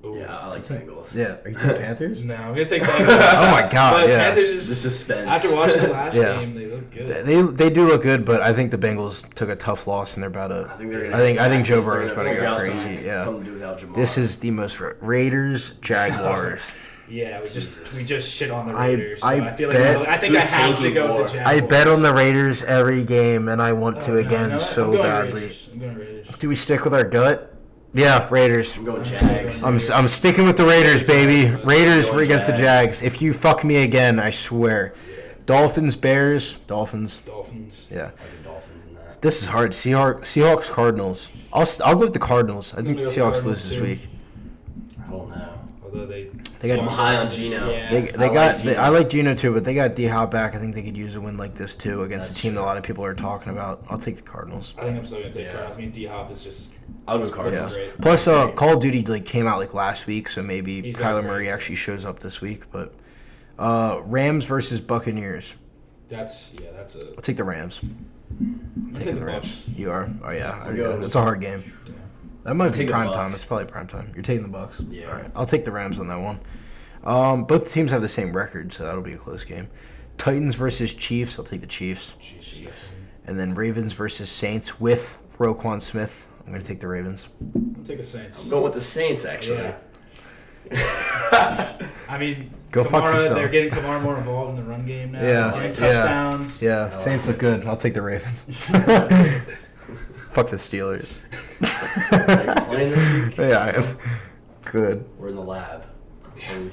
Ooh. Yeah, I like Bengals. Yeah. Are you taking Panthers? No, I'm gonna take Bengals. Oh my God. But Yeah. Panthers The just suspense. after watching the last Yeah. game, they look good. They do look good, but I think the Bengals took a tough loss and they're about to. I think they're gonna. I think Joe they're Burrow's gonna about to figure go out crazy. something- Yeah. Something to do without Jamar. This is the most Raiders, Jaguars. Yeah, we just shit on the Raiders. I so I feel like bet- I think I Who's have to taking go more? with the Jaguars. I bet on the Raiders every game, and I want to Oh, no, again no, so I'm going badly. Raiders. I'm going Raiders. Do we stick with our gut? Yeah, Raiders. I'm going Jags. I'm sticking with the Raiders, baby. Raiders Going against the Jags. Jags. If you fuck me again, I swear. Dolphins, Bears, Dolphins. Dolphins. Yeah. I think Dolphins in that. This is hard. Seahawks, Cardinals. I'll go with the Cardinals. I think gonna the go with Seahawks lose this Cardinals, week. I don't know. Although they got- I'm high on Geno. Yeah. They I got. like Geno. I like Geno too, but they got D Hop back. I think they could use a win like this too against That's a team that a true. lot of people are talking about. I'll take the Cardinals. I think I'm still gonna take Yeah. Cardinals. I mean, D Hop is just. I'll go he's Cardinals. great. Plus, Call of Duty came out last week, so maybe He's got Kyler great. Murray actually shows up this week. But Rams versus Buccaneers. That's a. I'll take the Rams. I'm Taking the the Rams. Bucks. You are. Oh yeah. I'll go. It's a hard game. Yeah. That might be take the prime Bucks. time. It's probably prime time. You're taking the Bucks. Yeah. All right. I'll take the Rams on that one. Both teams have the same record, so that'll be a close game. Titans versus Chiefs. I'll take the Chiefs. Chiefs. And then Ravens versus Saints with Roquan Smith. I'm going to take the Ravens. I'll take the Saints. I'm going with the Saints actually. Yeah. I mean, Go fuck Kamara, yourself. they're getting Kamara more involved in the run game now. Yeah, He's getting yeah. touchdowns. Yeah, Saints look good. I'll take the Ravens. Fuck the Steelers. Are you playing this week? Yeah, I am. Good. We're in the lab. Holy.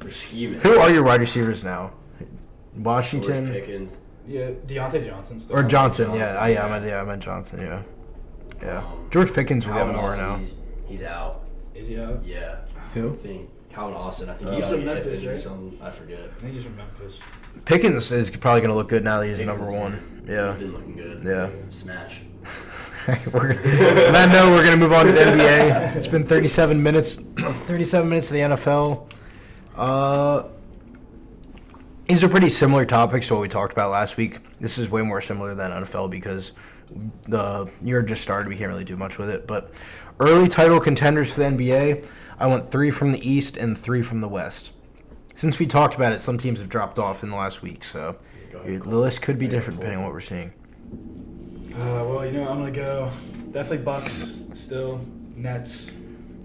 We're scheming. Who are your wide receivers now? George Washington Pickens. Yeah, Deontay Johnson still. or Johnson? Johnson, Yeah, yeah. I meant Johnson. Yeah, yeah. Um, George Pickens will get Calvin more Austin, now. He's out. Is he out? Yeah. Who? I think Calvin Austin. I think He's got from a hip Memphis, injury or right? something. I forget. I think he's from Memphis. Pickens is probably going to look good now that he's Pickens number is- one. He's Yeah, been looking good. yeah. Smash. On that note, we're gonna move on to the NBA. It's been 37 minutes. 37 minutes of the NFL. These are pretty similar topics to what we talked about last week. This is way more similar than NFL because the year just started. We can't really do much with it. But early title contenders for the NBA, I went 3 from the East and 3 from the West. Since we talked about it, some teams have dropped off in the last week, so Go ahead, the list could be different depending on what we're seeing. Well, I'm gonna go definitely Bucks still. Nets.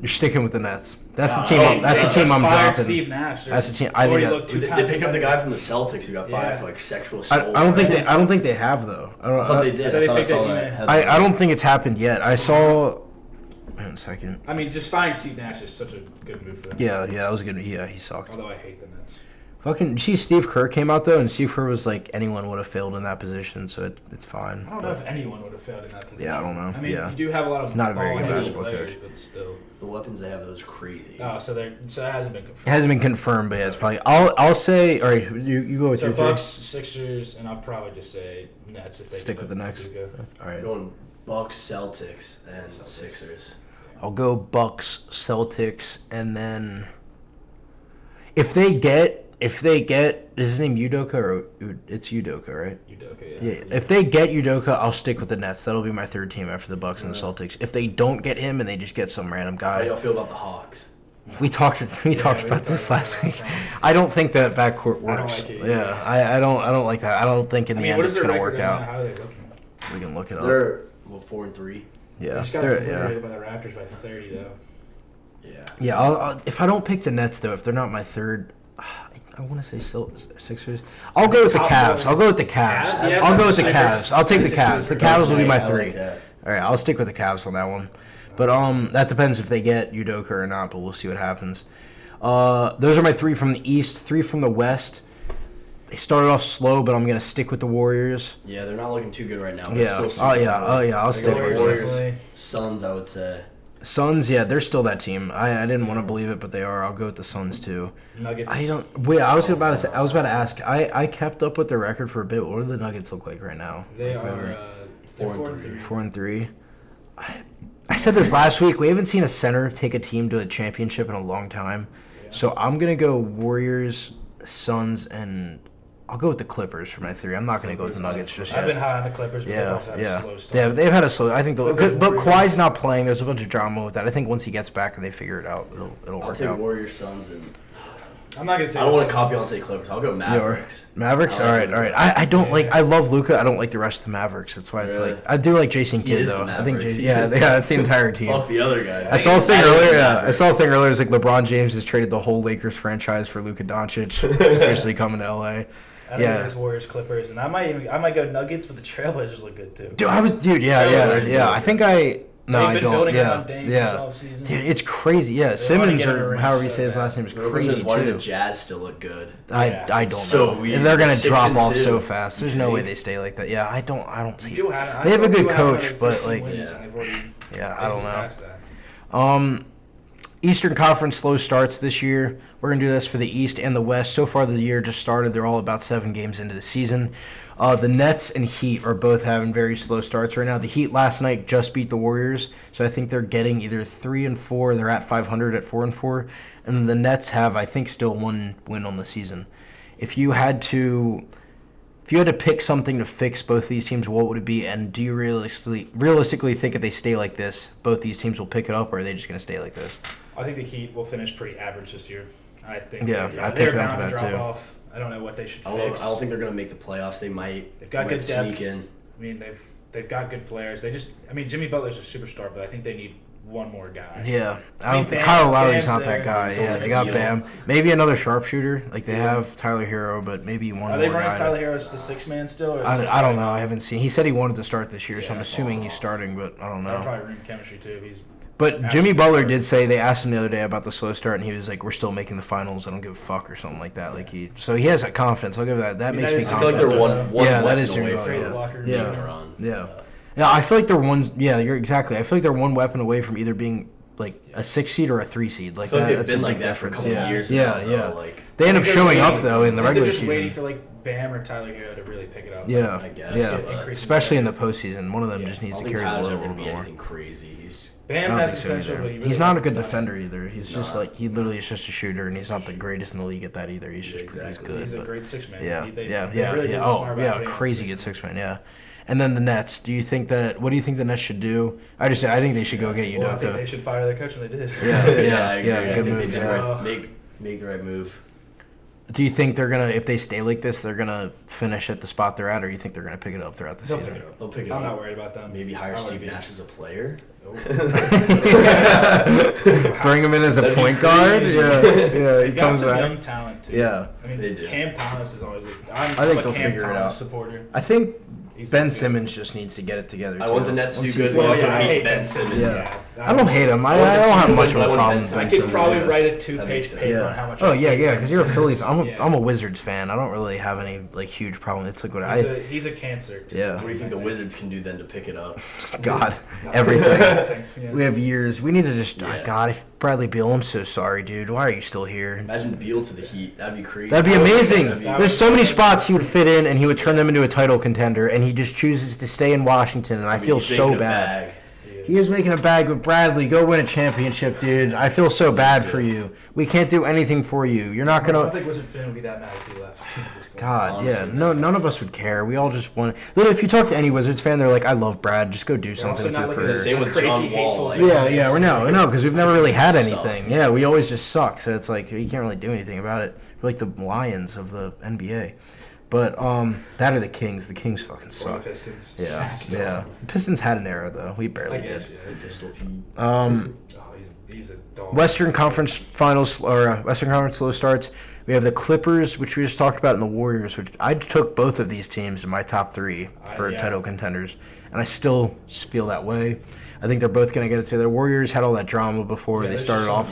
You're sticking with the Nets. That's the Oh, team. hey, That's the they team I'm fired dropping. Steve Nash. That's the team- I think Already that- looked They, two they times picked up the better. guy from the Celtics who got fired Yeah. for like sexual I assault. don't think they. I don't think they have though. I don't. I thought they did. I thought they I picked saw up that Ime. headline. I don't think it's happened yet. I saw. Wait a second. I mean, just firing Steve Nash is such a good move for them. Yeah, that was good. Yeah, he sucked. Although I hate the Nets. Fucking. Did you see Steve Kerr came out though, and Steve Kerr was like anyone would have failed in that position, so it's fine. I don't know if anyone would have failed in that position. Yeah, I don't know. I mean, Yeah. you do have a lot of He's not a very good ball-handling basketball players, coach. but still. The weapons they have, those crazy. Oh, so it hasn't been It confirmed. hasn't been confirmed, but yeah, it's probably. I'll say. All right, you go with So your three. Bucks, Sixers, and I'll probably just say Nets if they Stick give with the up next. Luka. All right. I'm going Bucks, Celtics, and Sixers. I'll go Bucks, Celtics, and then if they get is his name Udoka or it's Udoka, right? Udoka, Yeah. If they get Udoka, I'll stick with the Nets. That'll be my third team after the Bucks and the Celtics. If they don't get him and they just get some random How do y'all guy, feel about the Hawks? we talked about we this talked last about week. that. I don't think that backcourt works. like it, Yeah, yeah. I don't like that. I don't think in I the mean, end what it's is their gonna record work right now? out. How are they looking? We can look it up. They're 4-3. They Yeah, just got they're, obliterated by the Raptors by 30 though. Yeah. yeah. If I don't pick the Nets though, if they're not my third, I want to say Sixers. I'll go with the Cavs. I'll go with the Cavs. Cavs? Yeah, I'll go with the that's- Cavs. I'll take the that's Cavs. The super Cavs will be my I like 3. that. All right, I'll stick with the Cavs on that one. But that depends if they get Udoka or not. But we'll see what happens. Those are my 3 from the East. 3 from the West. They started off slow, but I'm gonna stick with the Warriors. Yeah, they're not looking too good right now. But Yeah. It's still Oh super yeah. early. Oh yeah. I'll I stick go with Warriors. them. Definitely. Suns, I would say. Suns. Yeah, they're still that team. I didn't want to believe it, but they are. I'll go with the Suns too. Nuggets. I don't. Wait, I was about to ask. I kept up with the record for a bit. What do the Nuggets look like right now? They Like, are really? 4-3. 4-3. I said this last week. We haven't seen a center take a team to a championship in a long time. Yeah. So I'm gonna go Warriors, Suns, and I'll go with the Clippers for my 3. I'm not gonna go with the Nuggets just I've yet. been high on the Clippers, but they've Yeah, also had yeah, a slow start. yeah. They've had a slow. I think, Clippers, but Warriors. Kawhi's not playing. There's a bunch of drama with that. I think once he gets back and they figure it out, it'll I'll work take out. Warriors, Suns, and I'm not gonna take. I don't want the to copy. I'll Suns. take Clippers. I'll go Mavericks. Mavericks. I All like right, Luka. all right. I don't like. Yeah. I love Luca. I don't like the rest of the Mavericks. That's why it's Really? like I do like Jason He Kidd is though. the I think Mavericks. Jason, yeah, that's the entire team. Fuck the other guy. I saw a thing That is earlier. the Yeah, I Mavericks. saw a thing earlier. It's like LeBron James has traded the whole Lakers franchise for Luka Doncic. It's officially coming to LA. I think Yeah. it's Warriors, Clippers, and I might go Nuggets, but the Trailblazers look good too. Yeah. I think I. No, They've I been don't. building Yeah, on Dame yeah. this offseason. Dude, it's crazy. Yeah, wanna Simmons get in a or ring however you so say his bad. last name is Rumors crazy is why too. the Jazz still look good. Yeah. I don't So know. weird. They're gonna 6 drop and off 2. so fast. There's You no way think? they stay like that. Yeah, I don't see. People have, They have a good people have coach, another but, 15 like- wins, Yeah. and they've already Yeah, I don't basically know. passed that. Eastern Conference slow starts this year. We're going to do this for the East and the West. So far, the year just started. They're all about 7 games into the season. The Nets and Heat are both having very slow starts right now. The Heat last night just beat the Warriors, so I think they're getting either 3-4. They're at 500 at 4-4, and then the Nets have, I think, still 1 win on the season. If you had to pick something to fix both these teams, what would it be? And do you realistically think if they stay like this, both these teams will pick it up, or are they just going to stay like this? I think the Heat will finish pretty average this year. I think Yeah, they're, I they're picked them bound for to that, drop too. off. I don't know what they should I fix. don't think they're gonna make the playoffs. They might. They've got might good depth. sneak in. I mean, they've got good players. Jimmy Butler's a superstar, but I think they need one more guy. Yeah, I mean, Bam- Kyle Lowry's Bam's not there. that guy. He's Yeah, only they a got deal. Bam. Maybe another sharpshooter. Like they Yeah. have Tyler Hero, but maybe one Are more they running guy. Tyler Hero as the 6-man still? Or is he I don't starting? know. I haven't seen. He said he wanted to start this year, so Yeah. I'm assuming he's starting, but I don't That'll know. probably ruin chemistry too. If he's But Actually, Jimmy good Butler start. did say they asked him the other day about the slow start, and he was like, "We're still making the finals. I don't give a fuck," or something like that. Like so he has that confidence. I'll give that. That I mean, makes that me is- I feel like confident. they're one Yeah, that weapon is Jimmy away Butler, from yeah. Walker making Yeah. a run. Yeah. Yeah, I feel like they're one. Yeah, you're exactly. I feel like they're one weapon away from either being like a 6 seed or a 3 seed. Like I feel like that, they've that's been a like big that for a difference. couple Yeah. of years Yeah, now. yeah. Though, like, They end up They're showing waiting- up though in the I think regular they're just season. waiting for like Bam or Tyler Hero to really pick it up. Yeah, I guess, yeah. but Increase Especially in the play. postseason, one of them Yeah. just I needs don't to think carry the Tyler's load a ever little gonna bit be more. anything crazy. He's I Bam don't has think so potential, either. but he really He's not a hasn't good done it. defender either. He's He's just not. like he literally is just a shooter, and he's not the greatest in the league at that either. He's just Exactly. he's good. He's a but- great 6-man. Yeah, They yeah, really yeah, did yeah. smart Oh, about yeah, putting him crazy in good the 6-man. Yeah, and then the Nets. Do you think that? What do you think the Nets should do? I think they should go get Well, I think they Udoka. should fire their coach, and they did. Yeah, I agree. yeah, I good think move, they did yeah. right. Make the right move. Do you think they're gonna, if they stay like this, they're gonna finish at the spot they're at, or you think they're gonna pick it up throughout the They'll season? pick it up. They'll pick it I'm up. not worried about them. Maybe hire I Steve would be. Nash as a player. Bring him in as a That'd be point guard. crazy. Yeah, yeah. They He got comes some back. young talent too. Yeah. I mean, They do. Cam Thomas is always. I'm I think a they'll Cam figure it Thomas out. supporter. I think He's Ben good. Simmons just needs to get it together. I too. want the Nets to do Once he good. figures But it also out. I hate hate Ben Ben Simmons. Simmons. Yeah. I don't hate him. I I want the don't have team to much win, of a but I want problem Ben with Simmons I Ben could Simmons. probably yes. write a That 2-page makes sense. paper on how much. Oh I yeah, hate yeah. Ben Because you're a Simmons. Phillies. I'm Yeah. a Wizards fan. I don't really have any like huge problem. It's like what He's a cancer. To Yeah. What do you think the Wizards can do then to pick it up? God, everything. Yeah. We have years. We need to just. Yeah. God, if Bradley Beal, I'm so sorry, dude. Why are you still here? Imagine Beal to the Heat. That'd be crazy. That'd be amazing. That'd be- There's so many spots he would fit in, and he would turn them into a title contender, and he just chooses to stay in Washington, and I mean, feel he's so making a bad. bag. He is making a bag with Bradley. Go win a championship, dude. I feel so bad for you. We can't do anything for you. You're not I don't gonna. think Wizard Finn would be that mad if he left. at this point. God, Honestly, yeah. No, none of us would care. We all just want. Literally, if you talk to any Wizards fan, they're like, "I love Brad. Just go do They're something also with not your like career." a Same with crazy, John hateful Wall, like- fan Yeah, base. yeah, we know, because we've never really had Suck. anything. Yeah, we always just suck. So it's like you can't really do anything about it. We're like the Lions of the NBA. But that or the Kings. The Kings fucking Or the suck. Pistons. Yeah, Smacked. yeah. The Pistons had an era though. We I barely guess. did. Yeah. Pistol Pete. Oh, he's a dog. Western Conference Finals or Western Conference slow starts. We We have the Clippers, which we just talked about, and the Warriors, which I took both of these teams in my top 3 for title contenders, and I still feel that way. I think they're both going to get it to their Warriors had all that drama before they started off.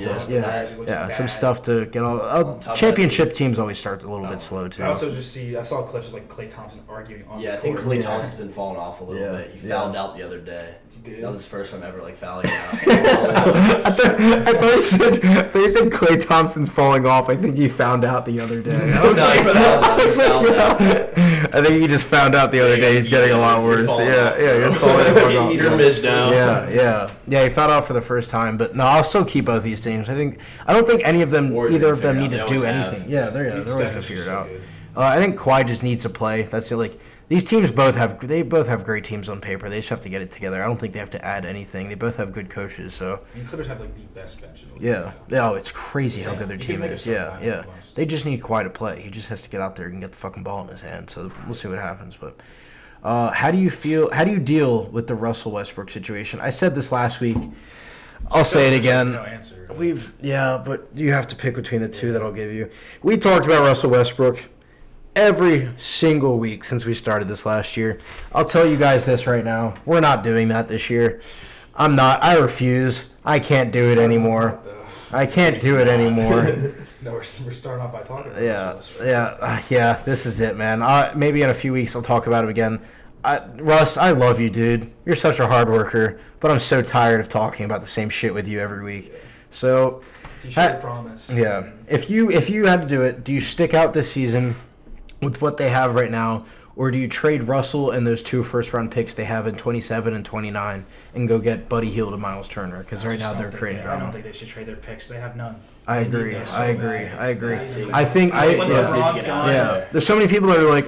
Some stuff to get all. Championship teams always start a little bit slow too. I also I saw clips of like Klay Thompson arguing on. Yeah, I think Klay Thompson's been falling off a little bit. He fouled out the other day. He did. That was his first time ever fouling out. I thought they said Klay Thompson's falling off. I think he found out the other day. I think he just found out the other day he's getting a lot worse. You're falling off. You're missed down. Yeah. He found out for the first time, but no, I'll still keep both these teams. I don't think any of them, either of them, need to do anything. Yeah, they're always gonna figure it out. I think Kawhi just needs to play. That's it. These teams both have great teams on paper. They just have to get it together. I don't think they have to add anything. They both have good coaches. So Clippers have the best bench. It's crazy how good their team is. Yeah. They just need Kawhi to play. He just has to get out there and get the fucking ball in his hand. So we'll see what happens. But how do you deal with the Russell Westbrook situation? I said this last week. I'll say it again. No answer. But you have to pick between the two that I'll give you. We talked about Russell Westbrook every single week since we started this last year. I'll tell you guys this right now. We're not doing that this year. I'm not. I refuse. I can't do it anymore. I can't do it anymore. No, we're starting off by talking about this is it, man. Maybe in a few weeks I'll talk about it again. Russ, I love you, dude. You're such a hard worker, but I'm so tired of talking about the same shit with you every week. So, you should have promised. Yeah. If you had to do it, do you stick out this season with what they have right now, or do you trade Russell and those 2 first-round picks they have in 27 and 29 and go get Buddy Hield and Miles Turner? Because right now they're creating drama. I don't think they should trade their picks. They have none. I agree. I think there's so many people that are like,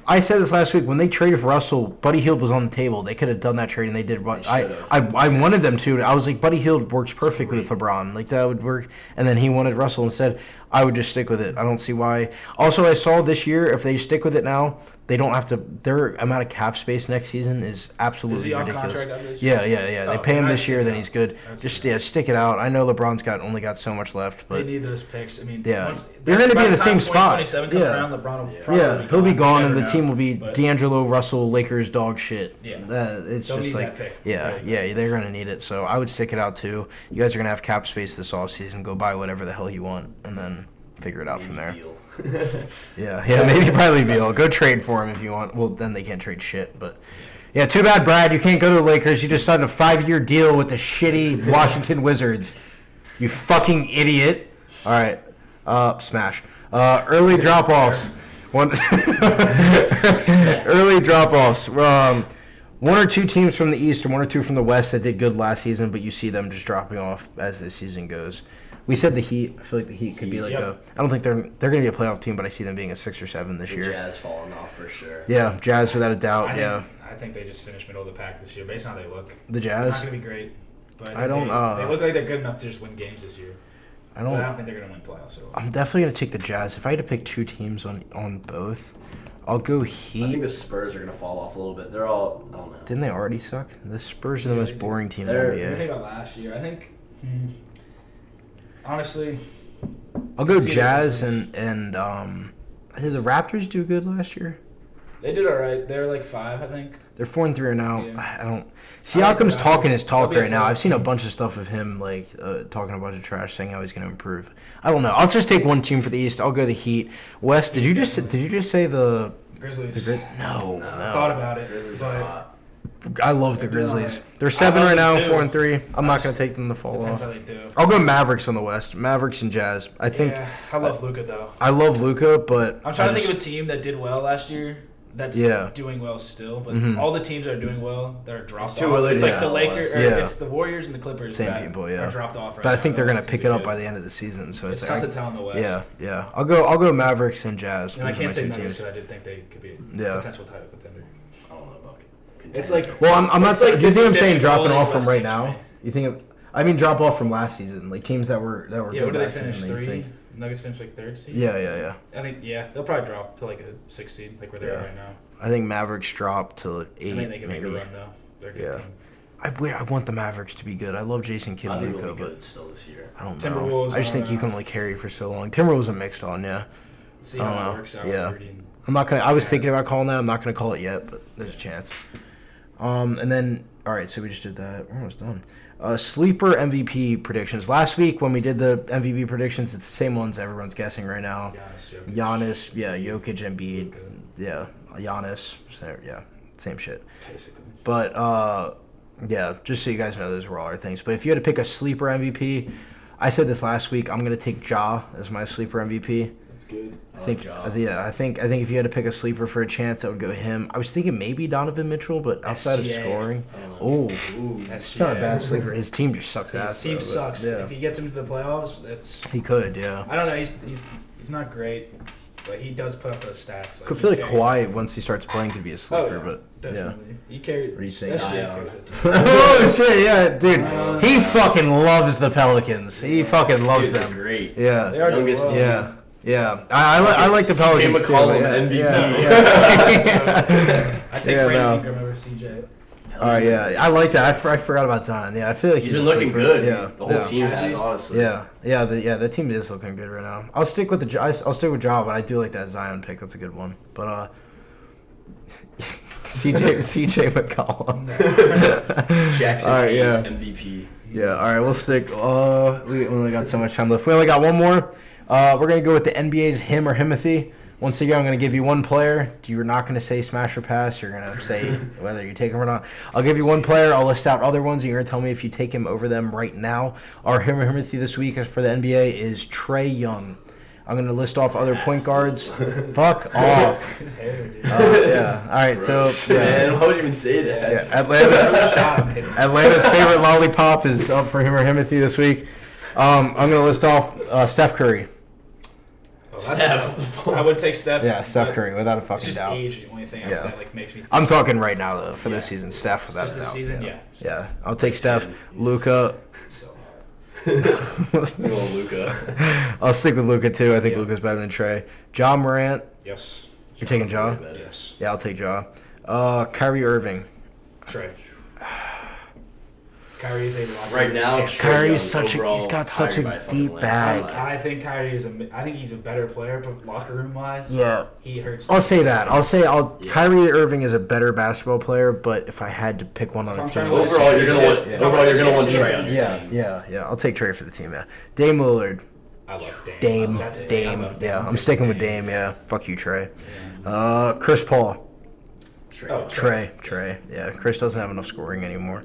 I said this last week, when they traded for Russell, Buddy Hield was on the table. They could have done that trade, and they did. I wanted them to. I was like, Buddy Hield works perfectly with LeBron. Like, that would work. And then he wanted Russell instead. I would just stick with it. I don't see why. Also, I saw this year, if they stick with it now, they don't have to. Their amount of cap space next season is absolutely ridiculous. Is he on contract this year? Yeah. They pay him this year, then he's good. Just stick it out. I know LeBron's only got so much left, but they need those picks. I mean, they're going to be in the same spot. Around, LeBron will probably he'll be gone, and the team will be D'Angelo Russell, Lakers dog shit. Yeah, it's They'll just need like that pick. They're going to need it. So I would stick it out too. You guys are going to have cap space this offseason. Go buy whatever the hell you want, and then figure it out from there. Maybe Bradley Beal. Go trade for him if you want. Well, then they can't trade shit, but. Yeah, too bad, Brad. You can't go to the Lakers. You just signed a 5-year deal with the shitty Washington Wizards. You fucking idiot. All right. Smash. Early drop-offs. Early drop-offs. One or two teams from the East and 1 or 2 from the West that did good last season, but you see them just dropping off as this season goes. We said the Heat. I feel like the Heat could be like a. I don't think they're going to be a playoff team, but I see them being a 6 or 7 this year. Jazz falling off for sure. Yeah, Jazz without a doubt. I think they just finished middle of the pack this year, based on how they look. The Jazz. Not going to be great, but I don't. They look like they're good enough to just win games this year. I don't think they're going to win playoffs. I'm definitely going to take the Jazz. If I had to pick 2 teams on both, I'll go Heat. I think the Spurs are going to fall off a little bit. They're all. I don't know. Didn't they already suck? The Spurs are the most boring team in the NBA. You think about last year. I think. Honestly, I'll go Jazz and did the Raptors do good last year? They did all right. They're like 5, I think. They're 4-3 now. Yeah. I don't. Siakam's talking his talk right now. I've seen a bunch of stuff of him talking a bunch of trash, saying how he's going to improve. I don't know. I'll just take one team for the East. I'll go the Heat. West. Did you just say the Grizzlies? No. I thought about it. I love the Grizzlies. They're 7 right now, 4-3. I'm not going to take them to fall off. Depends how they do. I'll go Mavericks on the West. Mavericks and Jazz. I think. Yeah, I love Luka though. I love Luka, but I'm trying to think of a team that did well last year. That's doing well still, but all the teams that are doing well, they're dropped off. It's like the Lakers, it's the Warriors and the Clippers. Same people, are dropped off. But I think they're going to pick it up by the end of the season. So it's tough to tell in the West. Yeah. I'll go Mavericks and Jazz. And I can't say Nuggets because I did think they could be a potential title contender. I don't know about contender. It's like I'm not saying. You think I'm saying dropping off from right now? You think? I mean, drop off from last season, like teams that were good. What did they last finish? season, 3. Nuggets finished like 3rd seed. Yeah. I think they'll probably drop to like a 6th seed, like where they're at right now. I think Mavericks drop to 8. I think they can make a run though. They're a good team. I want the Mavericks to be good. I love Jason Kidd and Luka, but still this year. I don't know. I just think you can only carry for so long. Timberwolves are mixed on, yeah. See how it works out. Yeah. I'm not gonna. I was thinking about calling that. I'm not gonna call it yet, but there's a chance. And then all right, so we just did that. We're almost done. Sleeper MVP predictions. Last week when we did the MVP predictions, it's the same ones everyone's guessing right now. Giannis, Jokic, Embiid, Giannis, same shit. Basically. But just so you guys know, those were all our things. But if you had to pick a sleeper MVP, I said this last week. I'm gonna take Ja as my sleeper MVP. That's good. I think if you had to pick a sleeper for a chance, I would go him. I was thinking maybe Donovan Mitchell, but outside of scoring, it's not a bad sleeper. His team just sucks ass. His team sucks. Yeah. If he gets into the playoffs, he could. Yeah. I don't know. He's not great, but he does put up those stats. Could feel like Kawhi once he starts playing could be a sleeper, but definitely. He carries. What do you think? Oh shit, yeah, dude. He fucking loves the Pelicans. He fucking loves them. Great. Yeah. They are youngest team. Yeah. Yeah, I like the Pelicans too. McCollum, MVP. I take Brandon Ingram over CJ. All right, yeah, I like that. I forgot about Zion. Yeah, I feel like he's been looking good. Yeah, the whole team has, honestly. The team is looking good right now. I'll stick with Ja, but I do like that Zion pick. That's a good one. But CJ McCollum. Jackson MVP. Yeah, all right, we'll stick. We only got so much time left. We only got one more. We're going to go with the NBA's him or himothy. Once again, I'm going to give you one player. You're not going to say smash or pass. You're going to say whether you take him or not. I'll give you one player. I'll list out other ones. And you're going to tell me if you take him over them right now. Our him or himothy this week for the NBA is Trae Young. I'm going to list off other point guards. Fuck off. His hair, dude. Yeah. All right, so... Man, why would you even say that? Yeah, Atlanta's favorite lollipop is up for him or himothy this week. I'm going to list off Steph Curry. Steph. I would take Steph. Yeah, Steph Curry, without a fucking just doubt. Age, the only thing that makes me think. I'm talking right now, though, for this season. Steph, without a doubt. This season, Yeah, I'll take Steph. Luka. Luka. I'll stick with Luka, too. I think Luka's better than Trae. Ja Morant. Yes. You're taking Ja? Yes. Yeah, I'll take Ja. Kyrie Irving. Trae. Kyrie's a right now. Kyrie's he's got such a deep bag. I think Kyrie I think he's a better player, but locker room wise, he hurts. I'll say that. Kyrie Irving is a better basketball player, but if I had to pick one on a team, overall you're gonna want Trae on your team. Yeah. I'll take Trae for the team. Yeah. Dame Lillard. I love Dame. Dame. Yeah, I'm sticking with Dame. Yeah. Fuck you, Trae. Chris Paul. Trae. Yeah. Chris doesn't have enough scoring anymore.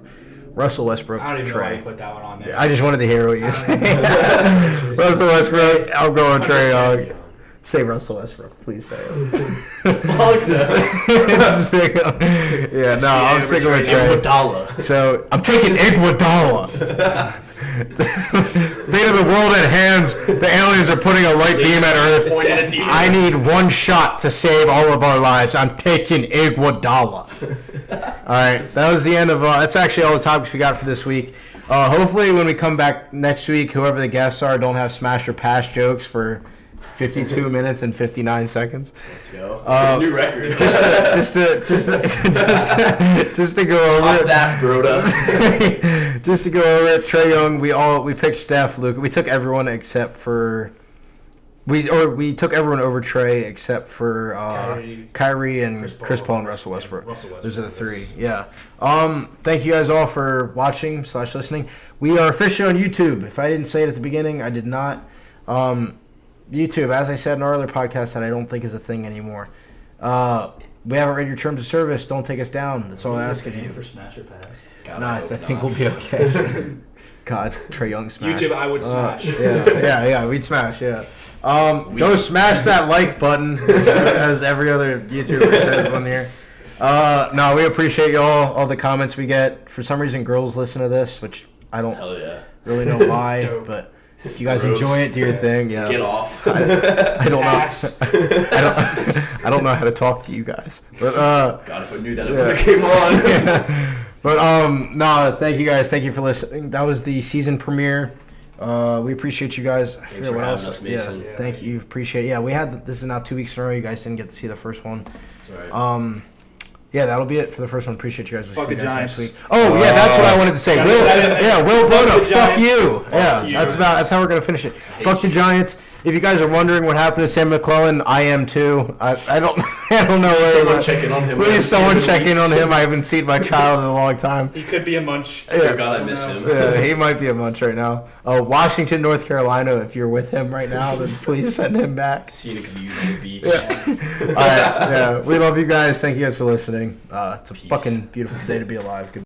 Russell Westbrook, I don't even Trae. know why you put that one on there. I just wanted to hear what you say. Russell Westbrook, I'll go on Trae Young. Say Russell Westbrook, please say it. I'm sticking with Trae. So I'm taking Iguodala. Fate of the world at hands. The aliens are putting a light beam at Earth. I need one shot to save all of our lives. I'm taking Iguodala. All right, that was the end of. That's actually all the topics we got for this week. Hopefully, when we come back next week, whoever the guests are don't have smash or pass jokes for 52 minutes and 59 seconds. Let's go. New record. Just to go over that, Broda. Just to go over it, Trae Young. We picked Steph, Luka. We took everyone except for. We took everyone over Trae except for Kyrie and Chris Paul and Russell Westbrook. Those are the three. Yeah. Thank you guys all for watching / listening. We are officially on YouTube. If I didn't say it at the beginning, I did not. YouTube, as I said in our other podcast, that I don't think is a thing anymore. We haven't read your terms of service. Don't take us down. That's all I ask of you. For smash or pass? I think we'll be okay. God, Trae Young smash. YouTube, I would smash. Yeah, we'd smash. Yeah. Go smash that like button, as every other YouTuber says on here. No, we appreciate all the comments we get. For some reason, girls listen to this, which I don't really know why, but if you guys enjoy it, do your thing. Yeah. Get off. I don't know. I don't know how to talk to you guys. But God, if I knew that, it would have came on. Yeah. But no, thank you guys. Thank you for listening. That was the season premiere. We appreciate you guys. Thanks for having us, Mason. Yeah, thank you. Appreciate it. Yeah, we had this is now 2 weeks in a row. You guys didn't get to see the first one. That's all right. Yeah, that'll be it for the first one. Appreciate you guys. Fuck the Giants. Next week. Oh, yeah, that's what I wanted to say. Will Bona, fuck you. That's how we're going to finish it. Fuck the Giants. If you guys are wondering what happened to Sam McClellan, I am too. I don't know where. Someone checking on him. Please, someone checking on him. I haven't seen my child in a long time. He could be a munch. Yeah. God, I miss him. Yeah, he might be a munch right now. Washington, North Carolina. If you're with him right now, then please send him back. Cena could be used on the beach. Yeah. All right. Yeah, we love you guys. Thank you guys for listening. It's a fucking beautiful day to be alive. Good.